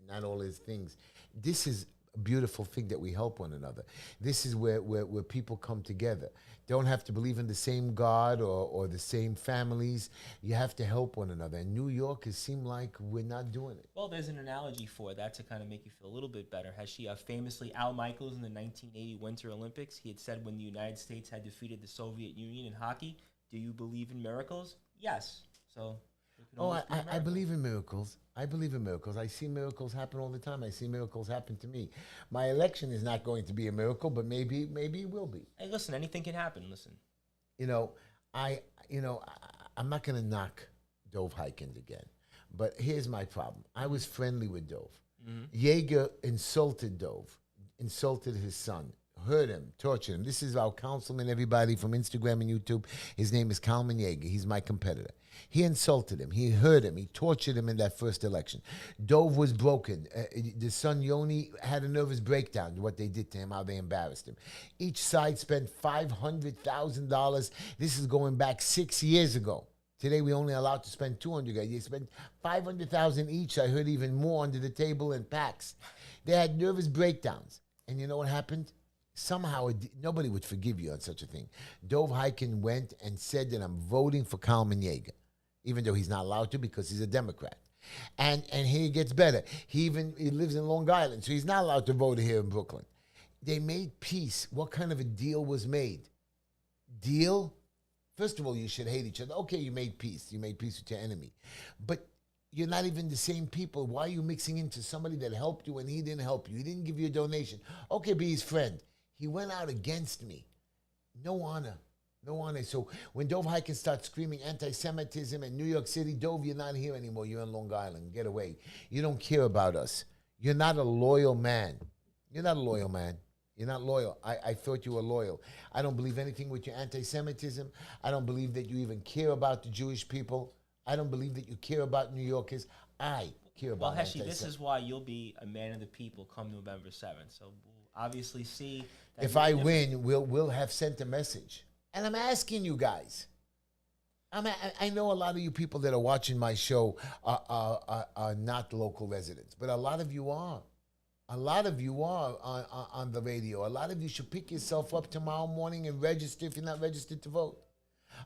not all his things. This is a beautiful thing that we help one another. This is where people come together. Don't have to believe in the same God or the same families. You have to help one another. And New York, it seemed like we're not doing it. Well, there's an analogy for that to kind of make you feel a little bit better. Heshy, famously, Al Michaels in the 1980 Winter Olympics, he had said when the United States had defeated the Soviet Union in hockey, "Do you believe in miracles?" Yes. So. I believe in miracles. I believe in miracles. I see miracles happen all the time. I see miracles happen to me. My election is not going to be a miracle, but maybe it will be. Hey, listen, anything can happen. Listen. I'm not going to knock Dov Hikind again, but here's my problem. I was friendly with Dov. Yeager insulted Dov, insulted his son, hurt him, tortured him. This is our councilman, everybody from Instagram and YouTube. His name is Kalman Yeager. He's my competitor. He insulted him. He hurt him. He tortured him in that first election. Dov was broken. The son Yoni had a nervous breakdown, what they did to him, how they embarrassed him. Each side spent $500,000. This is going back 6 years ago. Today, we only allowed to spend $200,000. They spent $500,000 each. I heard even more under the table in packs. They had nervous breakdowns. And you know what happened? Somehow, nobody would forgive you on such a thing. Dov Hikind went and said that I'm voting for Kalman Yeager, even though he's not allowed to because he's a Democrat. And here it gets better. He lives in Long Island, so he's not allowed to vote here in Brooklyn. They made peace. What kind of a deal was made? Deal? First of all, you should hate each other. Okay, you made peace. You made peace with your enemy. But you're not even the same people. Why are you mixing into somebody that helped you when he didn't help you? He didn't give you a donation. Okay, be his friend. He went out against me. No honor. No honor. So when Dov Hikind starts screaming anti-Semitism in New York City, Dov, you're not here anymore. You're in Long Island. Get away. You don't care about us. You're not a loyal man. You're not a loyal man. You're not loyal. I thought you were loyal. I don't believe anything with your anti-Semitism. I don't believe that you even care about the Jewish people. I don't believe that you care about New Yorkers. I care about Heshy, this is why you'll be a man of the people come November 7th. So we'll obviously see. That if I win, we'll have sent a message. And I'm asking you guys. I know a lot of you people that are watching my show are not local residents, but a lot of you are. A lot of you are on the radio. A lot of you should pick yourself up tomorrow morning and register if you're not registered to vote.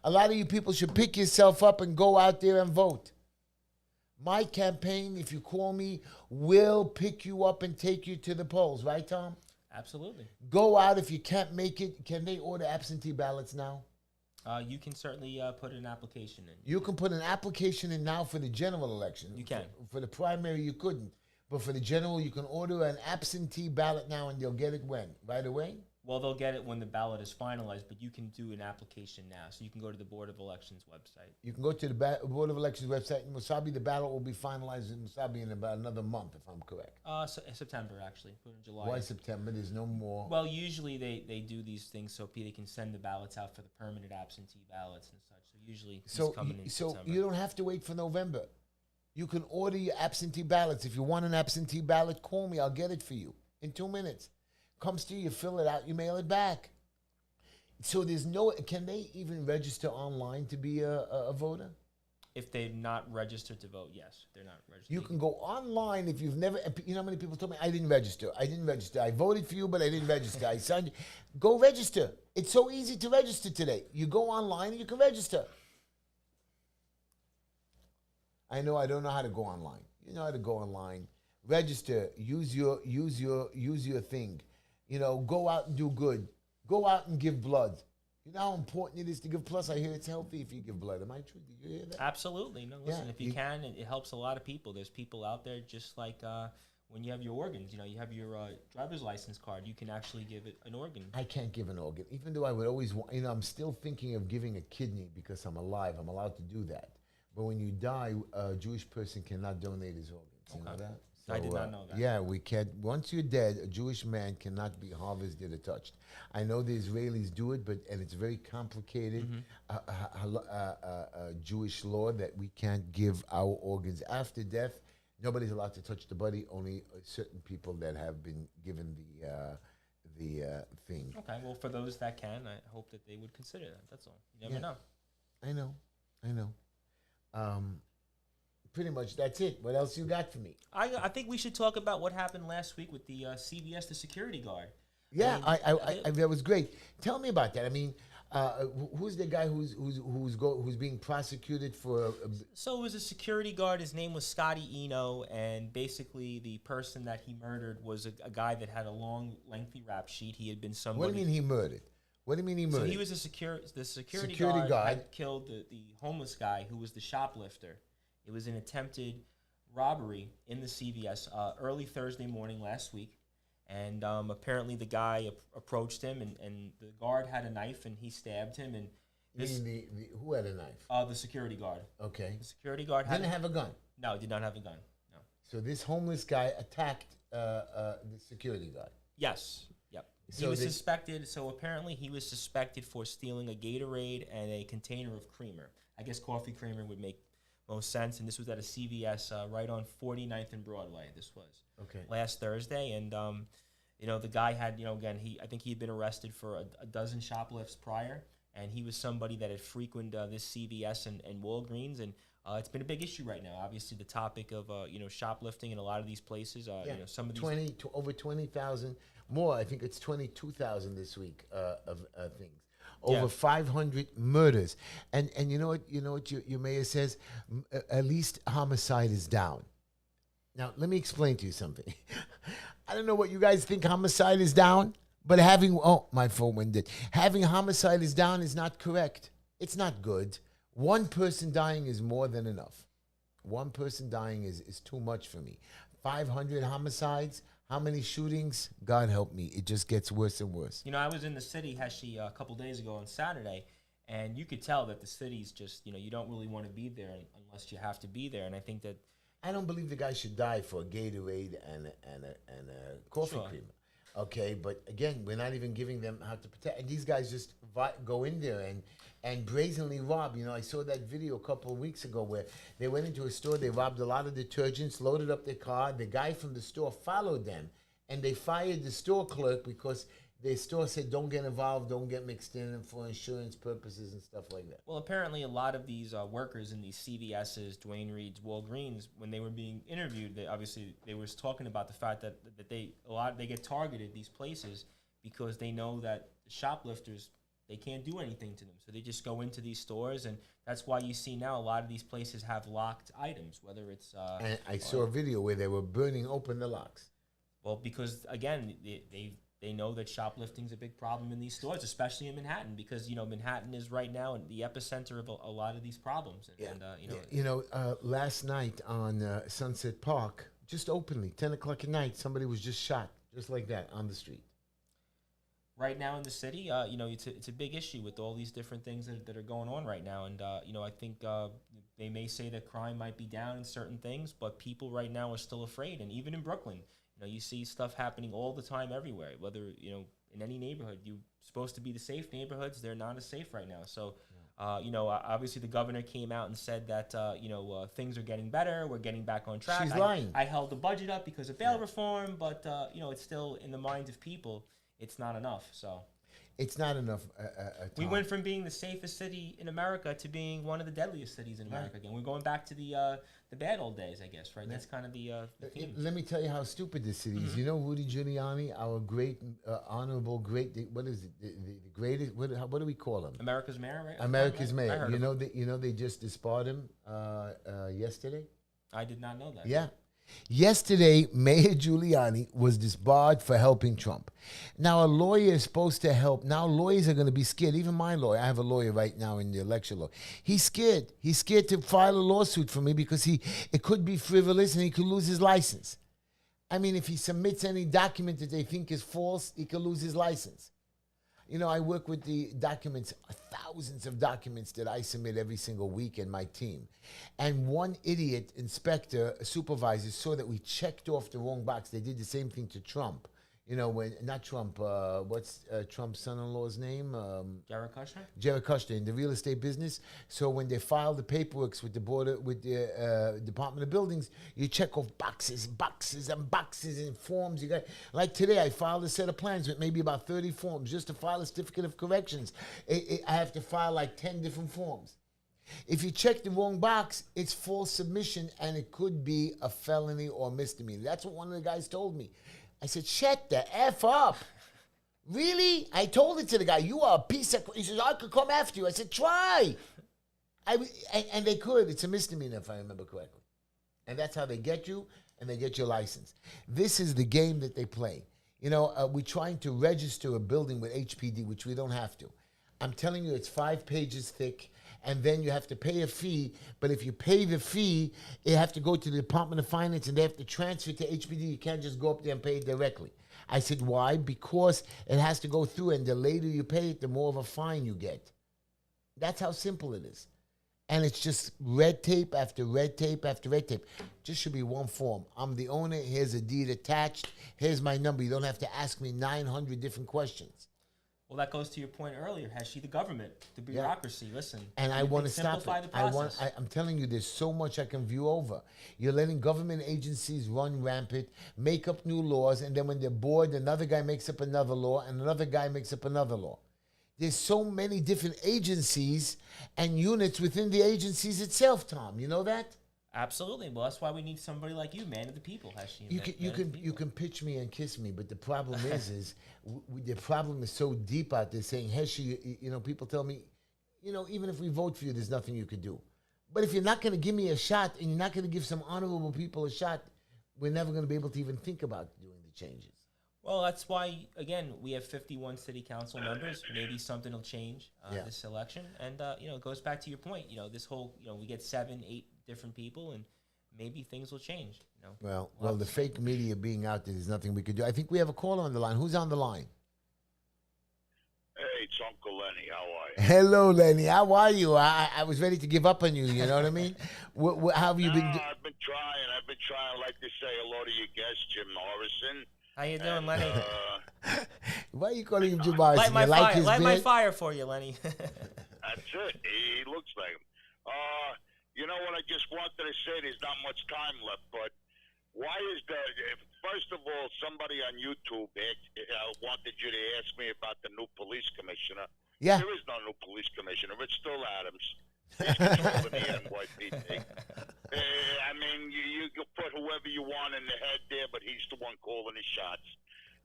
A lot of you people should pick yourself up and go out there and vote. My campaign, if you call me, will pick you up and take you to the polls. Right, Tom? Absolutely. Go out. If you can't make it, can they order absentee ballots now? You can certainly put an application in. You can put an application in now for the general election. You can. For the primary, you couldn't. But for the general, you can order an absentee ballot now, and they'll get it when? Right away? Well, they'll get it when the ballot is finalized, but you can do an application now. So you can go to the Board of Elections website. You can go to the Board of Elections website in Musabi. The ballot will be finalized in Musabi in about another month, if I'm correct. September, actually. Put in July. Why September? There's no more. Well, usually they do these things so they can send the ballots out for the permanent absentee ballots and such. So usually it's coming in September. So you don't have to wait for November. You can order your absentee ballots. If you want an absentee ballot, call me. I'll get it for you in 2 minutes. Comes to you, fill it out, you mail it back. So there's no, can they even register online to be a voter? If they're not registered to vote, yes, they're not registered. You can go online if you've never, you know how many people told me, I didn't register. I voted for you, but I didn't register. I signed you. Go register. It's so easy to register today. You go online and you can register. I know I don't know how to go online. You know how to go online. Register. Use your thing. You know, go out and do good. Go out and give blood. You know how important it is to give. Plus, I hear it's healthy if you give blood. Am I true? Did you hear that? Absolutely. No, listen, if you can, it helps a lot of people. There's people out there just like when you have your organs. You know, you have your driver's license card. You can actually give it an organ. I can't give an organ. Even though I would always want, you know, I'm still thinking of giving a kidney because I'm alive. I'm allowed to do that. But when you die, a Jewish person cannot donate his organs. You know that? So, I did not know that. Yeah, we can't. Once you're dead, a Jewish man cannot be harvested or touched. I know the Israelis do it, and it's very complicated. Jewish law that we can't give our organs after death. Nobody's allowed to touch the body. Only certain people that have been given the thing. Okay, well, for those that can, I hope that they would consider that. That's all. You never know. I know. Pretty much that's it. What else you got for me? I think we should talk about what happened last week with the CVS, the security guard. Yeah, I that was great. Tell me about that. I mean, who's the guy who's being prosecuted for? So it was a security guard. His name was Scotty Eno, and basically the person that he murdered was a guy that had a long, lengthy rap sheet. He had been somebody. What do you mean he murdered? What do you mean he murdered? So he was the security guard had killed the homeless guy who was the shoplifter. It was an attempted robbery in the CVS early Thursday morning last week. And apparently the guy approached him, and the guard had a knife, and he stabbed him. And who had a knife? The security guard. Okay. The security guard didn't have a gun. No, did not have a gun. No. So this homeless guy attacked the security guard. Yes. Yep. So he was suspected. So apparently he was suspected for stealing a Gatorade and a container of creamer. I guess coffee creamer would make most sense. And this was at a CVS right on 49th and Broadway. This was last Thursday. And, the guy had, again, I think he had been arrested for a dozen shoplifts prior. And he was somebody that had frequented this CVS and Walgreens. And it's been a big issue right now. Obviously, the topic of, shoplifting in a lot of these places. Some of these over 20,000 more. I think it's 22,000 this week of things. Over 500 murders, and you know what your mayor says, at least homicide is down. Now let me explain to you something. I don't know what you guys think homicide is down, but my phone went dead. Having homicide is down is not correct. It's not good. One person dying is more than enough. One person dying is too much for me. 500 homicides. How many shootings? God help me. It just gets worse and worse. I was in the city, Heshy, a couple days ago on Saturday, and you could tell that the city's just, you don't really want to be there unless you have to be there. And I think that... I don't believe the guy should die for a Gatorade and a coffee creamer. Okay, but again, we're not even giving them how to protect. And these guys just go in there and brazenly rob. I saw that video a couple of weeks ago where they went into a store, they robbed a lot of detergents, loaded up their car. The guy from the store followed them, and they fired the store clerk because their store said don't get involved, don't get mixed in for insurance purposes and stuff like that. Well, apparently a lot of these workers in these CVS's, Dwayne Reed's, Walgreens, when they were being interviewed, they were talking about the fact that they get targeted, these places, because they know that shoplifters, they can't do anything to them. So they just go into these stores, and that's why you see now a lot of these places have locked items, whether it's... and I saw a video where they were burning open the locks. Well, because, again, they know that shoplifting is a big problem in these stores, especially in Manhattan, because, Manhattan is right now the epicenter of a lot of these problems. Last night on Sunset Park, just openly, 10 o'clock at night, somebody was just shot, just like that, on the street. Right now in the city, it's a big issue with all these different things that are going on right now. And, I think they may say that crime might be down in certain things, but people right now are still afraid. And even in Brooklyn, you see stuff happening all the time everywhere, whether, in any neighborhood. You're supposed to be the safe neighborhoods. They're not as safe right now. So, obviously the governor came out and said that, things are getting better. We're getting back on track. She's lying. I held the budget up because of bail reform, but, it's still in the minds of people. It's not enough, so. It's not enough. We went from being the safest city in America to being one of the deadliest cities in America again. We're going back to the bad old days, I guess, right? That's kind of the theme. Let me tell you how stupid this city is. You know Rudy Giuliani, our great, honorable, what is it? The greatest, what do we call him? America's mayor, right? America's mayor. You know they just disbarred him yesterday? I did not know that. Yeah. Yesterday, Mayor Giuliani was disbarred for helping Trump. Now, a lawyer is supposed to help. Now, lawyers are going to be scared. Even my lawyer, I have a lawyer right now in the election law. He's scared. He's scared to file a lawsuit for me because it could be frivolous and he could lose his license. I mean, if he submits any document that they think is false, he could lose his license. I work with the documents, thousands of documents that I submit every single week in my team. And one idiot inspector, supervisor, saw that we checked off the wrong box. They did the same thing to Trump. Not Trump, what's Trump's son-in-law's name? Jared Kushner? Jared Kushner in the real estate business. So when they file the paperwork with the Department of Buildings, you check off boxes and forms. You got, like today, I filed a set of plans with maybe about 30 forms just to file a certificate of corrections. I have to file like 10 different forms. If you check the wrong box, it's false submission, and it could be a felony or misdemeanor. That's what one of the guys told me. I said, shut the F up. Really? I told it to the guy, you are a piece of... He says, I could come after you. I said, try. And they could. It's a misdemeanor, if I remember correctly. And that's how they get you, and they get your license. This is the game that they play. We're trying to register a building with HPD, which we don't have to. I'm telling you, it's 5 pages thick, and then you have to pay a fee. But if you pay the fee, you have to go to the Department of Finance, and they have to transfer it to HPD. You can't just go up there and pay it directly. I said, why? Because it has to go through, and the later you pay it, the more of a fine you get. That's how simple it is. And it's just red tape after red tape after red tape. Just should be one form. I'm the owner. Here's a deed attached. Here's my number. You don't have to ask me 900 different questions. Well, that goes to your point earlier, Heshy, the government, the bureaucracy. Yeah. Listen, and I want to stop it. I'm telling you, there's so much I can view over. You're letting government agencies run rampant, make up new laws, and then when they're bored, another guy makes up another law, and another guy makes up another law. There's so many different agencies and units within the agencies itself, Tom. You know that? Absolutely. Well, that's why we need somebody like you, man of the people, Heshy. You can pitch me and kiss me, but the problem is the problem is so deep out there saying, Heshy, people tell me, even if we vote for you, there's nothing you could do. But if you're not going to give me a shot and you're not going to give some honorable people a shot, we're never going to be able to even think about doing the changes. Well, that's why, again, we have 51 city council members. Maybe something will change this election. And, it goes back to your point. This whole, we get 7, 8 different people, and maybe things will change. Well, the fake media being out there, there's nothing we could do. I think we have a caller on the line. Who's on the line? Hey, it's Uncle Lenny. How are you? Hello, Lenny. How are you? I was ready to give up on you. You know what I mean? How have you been? I've been trying. I'd like to say hello to your guest, Jim Morrison. How you doing, Lenny? Why are you calling him Jim Morrison? Light my fire for you, Lenny. That's it. He looks like him. What I just wanted to say, there's not much time left, but why is first of all, somebody on YouTube wanted you to ask me about the new police commissioner. Yeah. There is no new police commissioner. It's still Adams. He's controlling the NYPD. I mean, you can put whoever you want in the head there, but he's the one calling the shots.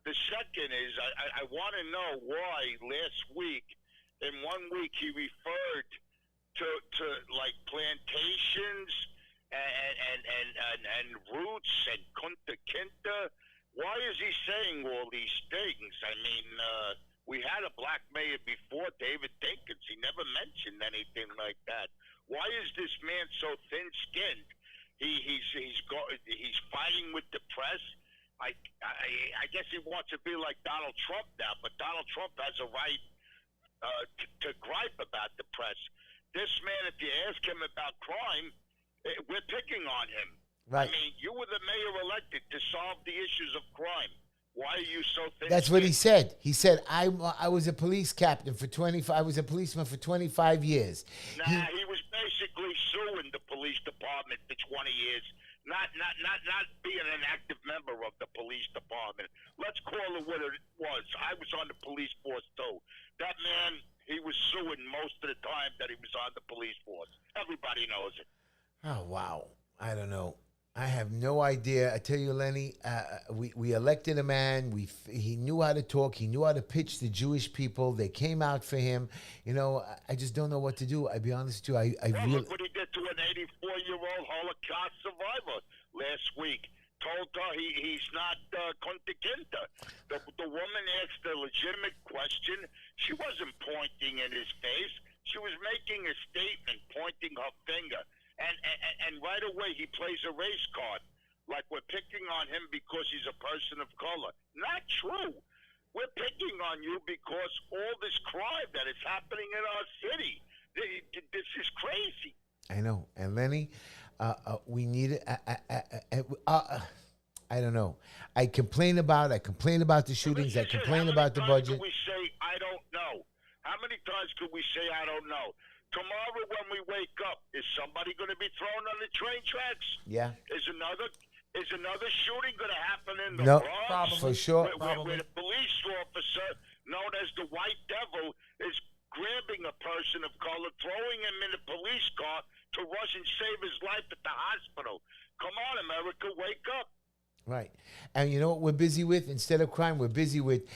The second is, I want to know why last week, in 1 week, he referred to like plantations and roots and kunta kinta. Why is he saying all these things? I mean, we had a black mayor before, David Dinkins. He never mentioned anything like that. Why is this man so thin-skinned? He's fighting with the press. I guess he wants to be like Donald Trump now, but Donald Trump has a right to gripe about the press. This man, if you ask him about crime, we're picking on him. Right. I mean, you were the mayor elected to solve the issues of crime. Why are you so thin? That's what he said. He said, I was a police captain for 25. I was a policeman for 25 years. Nah, he was basically suing the police department for 20 years, not being an active member of the police department. Let's call it what it was. I was on the police force too. That man, he was suing most of the time that he was on the police force. Everybody knows it. Oh, wow. I don't know. I have no idea. I tell you, Lenny, we elected a man. He knew how to talk. He knew how to pitch the Jewish people. They came out for him. You know, I just don't know what to do. I'll be honest with you. Look what he did to an 84-year-old Holocaust survivor last week. Told her he's not kunta kinta. The woman asked a legitimate question. She wasn't pointing in his face. She was making a statement, pointing her finger. And right away, he plays a race card, like we're picking on him because he's a person of color. Not true. We're picking on you because all this crime that is happening in our city. This is crazy. I know. And Lenny, we need it. I don't know. I complain about the shootings. I complain about the budget. How many times could we say, I don't know? How many times could we say, I don't know? Tomorrow when we wake up, is somebody going to be thrown on the train tracks? Yeah. Is another shooting going to happen in the Bronx? Probably. For sure. Where the police officer, known as the White Devil, is grabbing a person of color, throwing him in a police car to rush and save his life at the hospital. Come on, America, wake up. Right. And you know what we're busy with? Instead of crime, we're busy with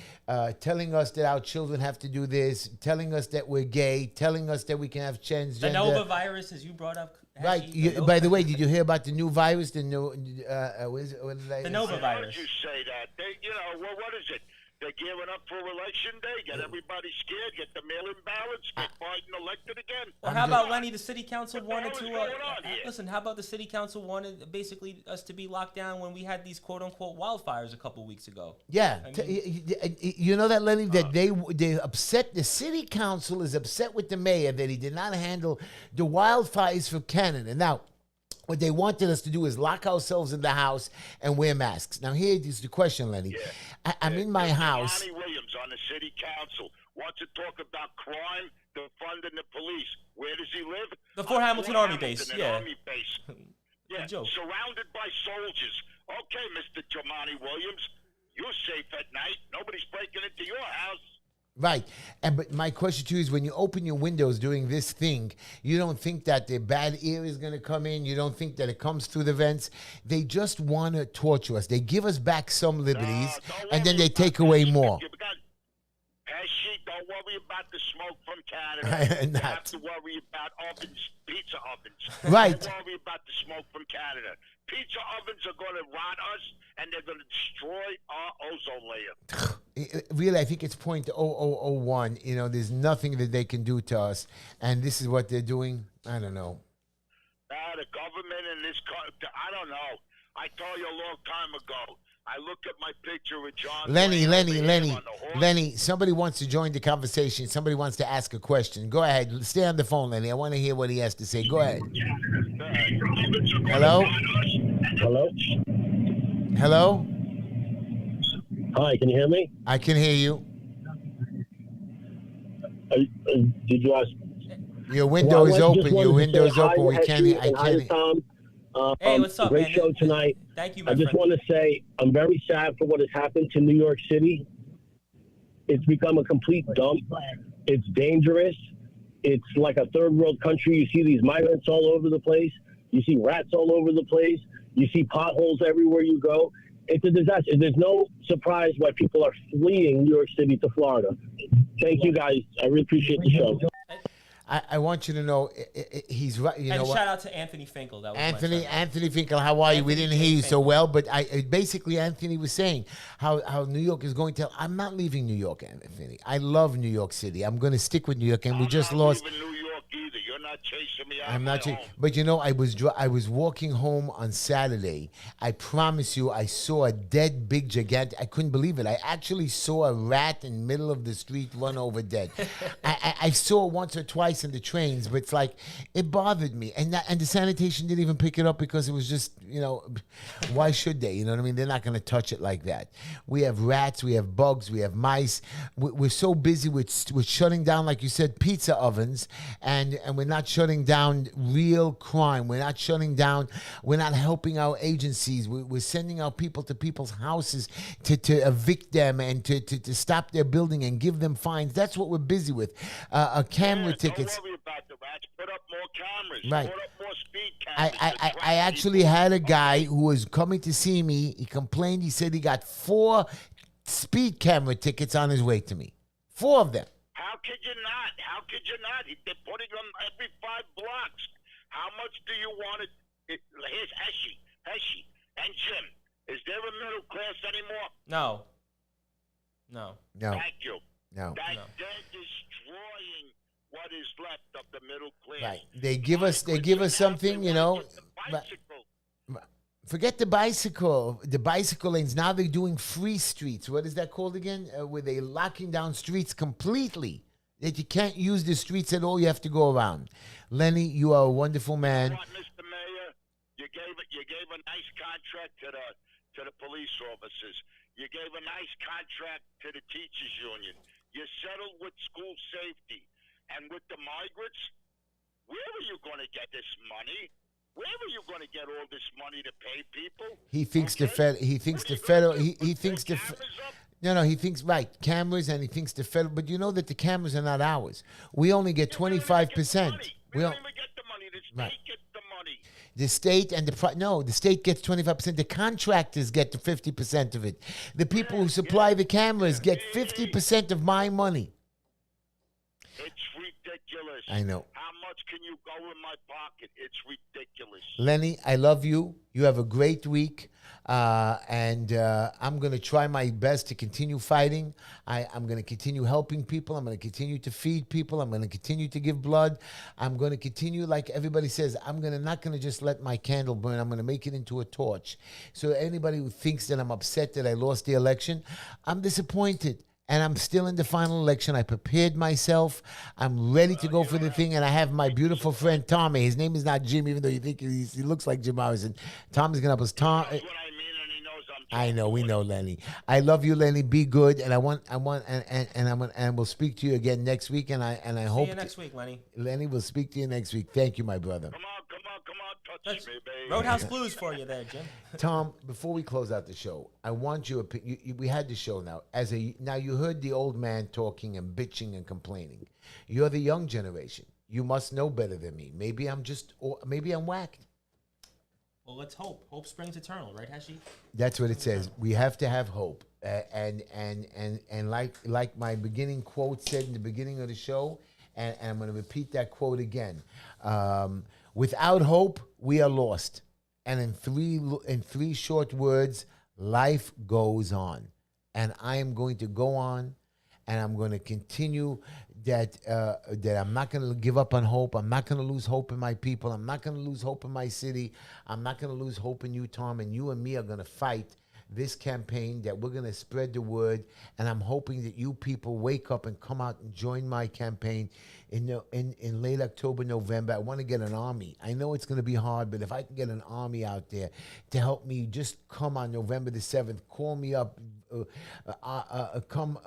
telling us that our children have to do this, telling us that we're gay, telling us that we can have transgender. The Nova virus, as you brought up. Heshy, right. By the way, did you hear about the new virus? The new, the Nova virus. Why did you say that? What is it? They're gearing up for election day. Get everybody scared. Get the mail-in ballots. Get Biden elected again. Or how about, Lenny, the city council wanted to... listen, how about the city council wanted basically us to be locked down when we had these quote-unquote wildfires a couple weeks ago? Yeah. You know that, Lenny, that they upset, the city council is upset with the mayor that he did not handle the wildfires for Canada. Now, what they wanted us to do is lock ourselves in the house and wear masks. Now, here is the question, Lenny. Yeah. I'm in my house. Coney Williams on the city council wants to talk about crime, defunding the police. Where does he live? The Fort Hamilton Army Base. Yeah. Army base. Yeah. Joke. Surrounded by soldiers. Okay, Mr. Jamani Williams, you're safe at night. Nobody's breaking into your house. Right. But my question to you is, when you open your windows during this thing, you don't think that the bad air is going to come in? You don't think that it comes through the vents? They just want to torture us. They give us back some liberties, and then they take away more. Heshy, don't worry about the smoke from Canada. You have to worry about ovens, pizza ovens. Right. Don't worry about the smoke from Canada. Pizza ovens are going to rot us, and they're going to destroy our ozone layer. Really, I think it's 0.0001. You know, there's nothing that they can do to us, and this is what they're doing. I don't know. The government in this country, I don't know. I told you a long time ago. I look at my picture with John. Lenny, somebody wants to join the conversation. Somebody wants to ask a question. Go ahead. Stay on the phone, Lenny. I want to hear what he has to say. Go ahead. Hello? Hello? Hello? Hi, can you hear me? I can hear you. Did you ask? Your window is open. Your window is open. I can't. Tom. Hey, what's up, great man? show tonight. Thank you, my I just friend. want to say I'm very sad for what has happened to New York City. It's become a complete dump. It's dangerous. It's like a third world country. You see these migrants all over the place. You see rats all over the place. You see potholes everywhere you go. It's a disaster. There's no surprise why people are fleeing New York City to Florida. Thank you, guys. I really appreciate the show. I want you to know he's right. You know And what? shout out to Anthony Finkel. That was my Anthony, shout out. Anthony Finkel, how are you? We Anthony didn't hear you so Finkel. well, but basically Anthony was saying how New York is going to. I'm not leaving New York, Anthony. I love New York City. I'm going to stick with New York, and we just I'm lost. not leaving New York either. You're not chasing me out I'm of not, my home. but you know, I was walking home on Saturday. I promise you, I saw a dead, big, gigantic. I couldn't believe it. I actually saw a rat in the middle of the street run over dead. I saw it once or twice in the trains, but it's like it bothered me. And the sanitation didn't even pick it up because it was just, you know, why should they? You know what I mean? They're not going to touch it like that. We have rats, we have bugs, we have mice. We're so busy with shutting down, like you said, pizza ovens, and we're not shutting down real crime. We're not shutting down. We're not helping our agencies. We're sending our people to people's houses to evict them and to stop their building and give them fines. That's what we're busy with. Camera tickets. Don't worry about the rats. Put up more cameras. Right. Put up more speed cameras. I actually had a guy who was coming to see me. He complained. He said he got 4 speed camera tickets on his way to me. 4 of them. How could you not? How could you not? They're putting them every 5 blocks. How much do you want it? Here's Heshy, and Jim. Is there a middle class anymore? No. Thank you. No. They're destroying what is left of the middle class. Right. They give us something, you know. Forget the bicycle lanes. Now they're doing free streets. What is that called again? Where they're locking down streets completely. That you can't use the streets at all. You have to go around. Lenny, you are a wonderful man. You know what, Mr. Mayor? You gave a nice contract to the police officers. You gave a nice contract to the teachers union. You settled with school safety. And with the migrants, where are you going to get this money? Where are you going to get all this money to pay people? He thinks Okay? the fed. He thinks the federal. He thinks the. No, he thinks right cameras, and he thinks the federal. But you know that the cameras are not ours. We only get 25%. We don't even get the money. The state Right. gets the money. The state and the state gets 25%. The contractors get the 50% of it. The people who supply the cameras get 50% of my money. It's ridiculous. I know. How much can you go in my pocket? It's ridiculous. Lenny, I love you. You have a great week. And I'm going to try my best to continue fighting. I'm going to continue helping people. I'm going to continue to feed people. I'm going to continue to give blood. I'm going to continue, like everybody says, not going to just let my candle burn. I'm going to make it into a torch. So anybody who thinks that I'm upset that I lost the election, I'm disappointed. And I'm still in the final election. I prepared myself. I'm ready to go for the thing. And I have my beautiful friend, Tommy. His name is not Jim, even though you think he looks like Jim Morrison. Tommy's going to help us. Tom. That's what I mean, and he knows I'm I know, we know, Lenny. I love you, Lenny. Be good, and we'll speak to you again next week. And I hope See you next week, Lenny. Lenny will speak to you next week. Thank you, my brother. Come on, touch That's me, baby. Roadhouse Blues for you there, Jim. Tom, before we close out the show, I want you. We had the show now. Now you heard the old man talking and bitching and complaining. You're the young generation. You must know better than me. Maybe I'm whacked. Well, let's hope. Hope springs eternal, right, Heshy? That's what it says. We have to have hope. And like my beginning quote said in the beginning of the show, and I'm going to repeat that quote again. Without hope, we are lost. And in three short words, life goes on. And I am going to go on, and I'm going to continue that I'm not going to give up on hope. I'm not going to lose hope in my people. I'm not going to lose hope in my city. I'm not going to lose hope in you, Tom. And you and me are going to fight this campaign, that we're going to spread the word. And I'm hoping that you people wake up and come out and join my campaign in late October, November. I want to get an army. I know it's going to be hard, but if I can get an army out there to help me, just come on November the 7th, call me up, come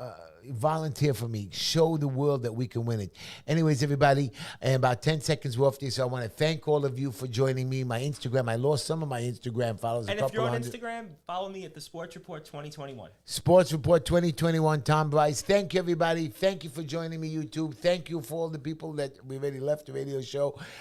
volunteer for me. Show the world that we can win it. Anyways, everybody, in about 10 seconds, we're off this. So I want to thank all of you for joining me. My Instagram, I lost some of my Instagram followers. And if you're on Instagram, follow me at the Sports Report 2021. Sports Report 2021, Tom Bryce. Thank you, everybody. Thank you for joining me, YouTube. Thank you for all the people that we already left the radio show.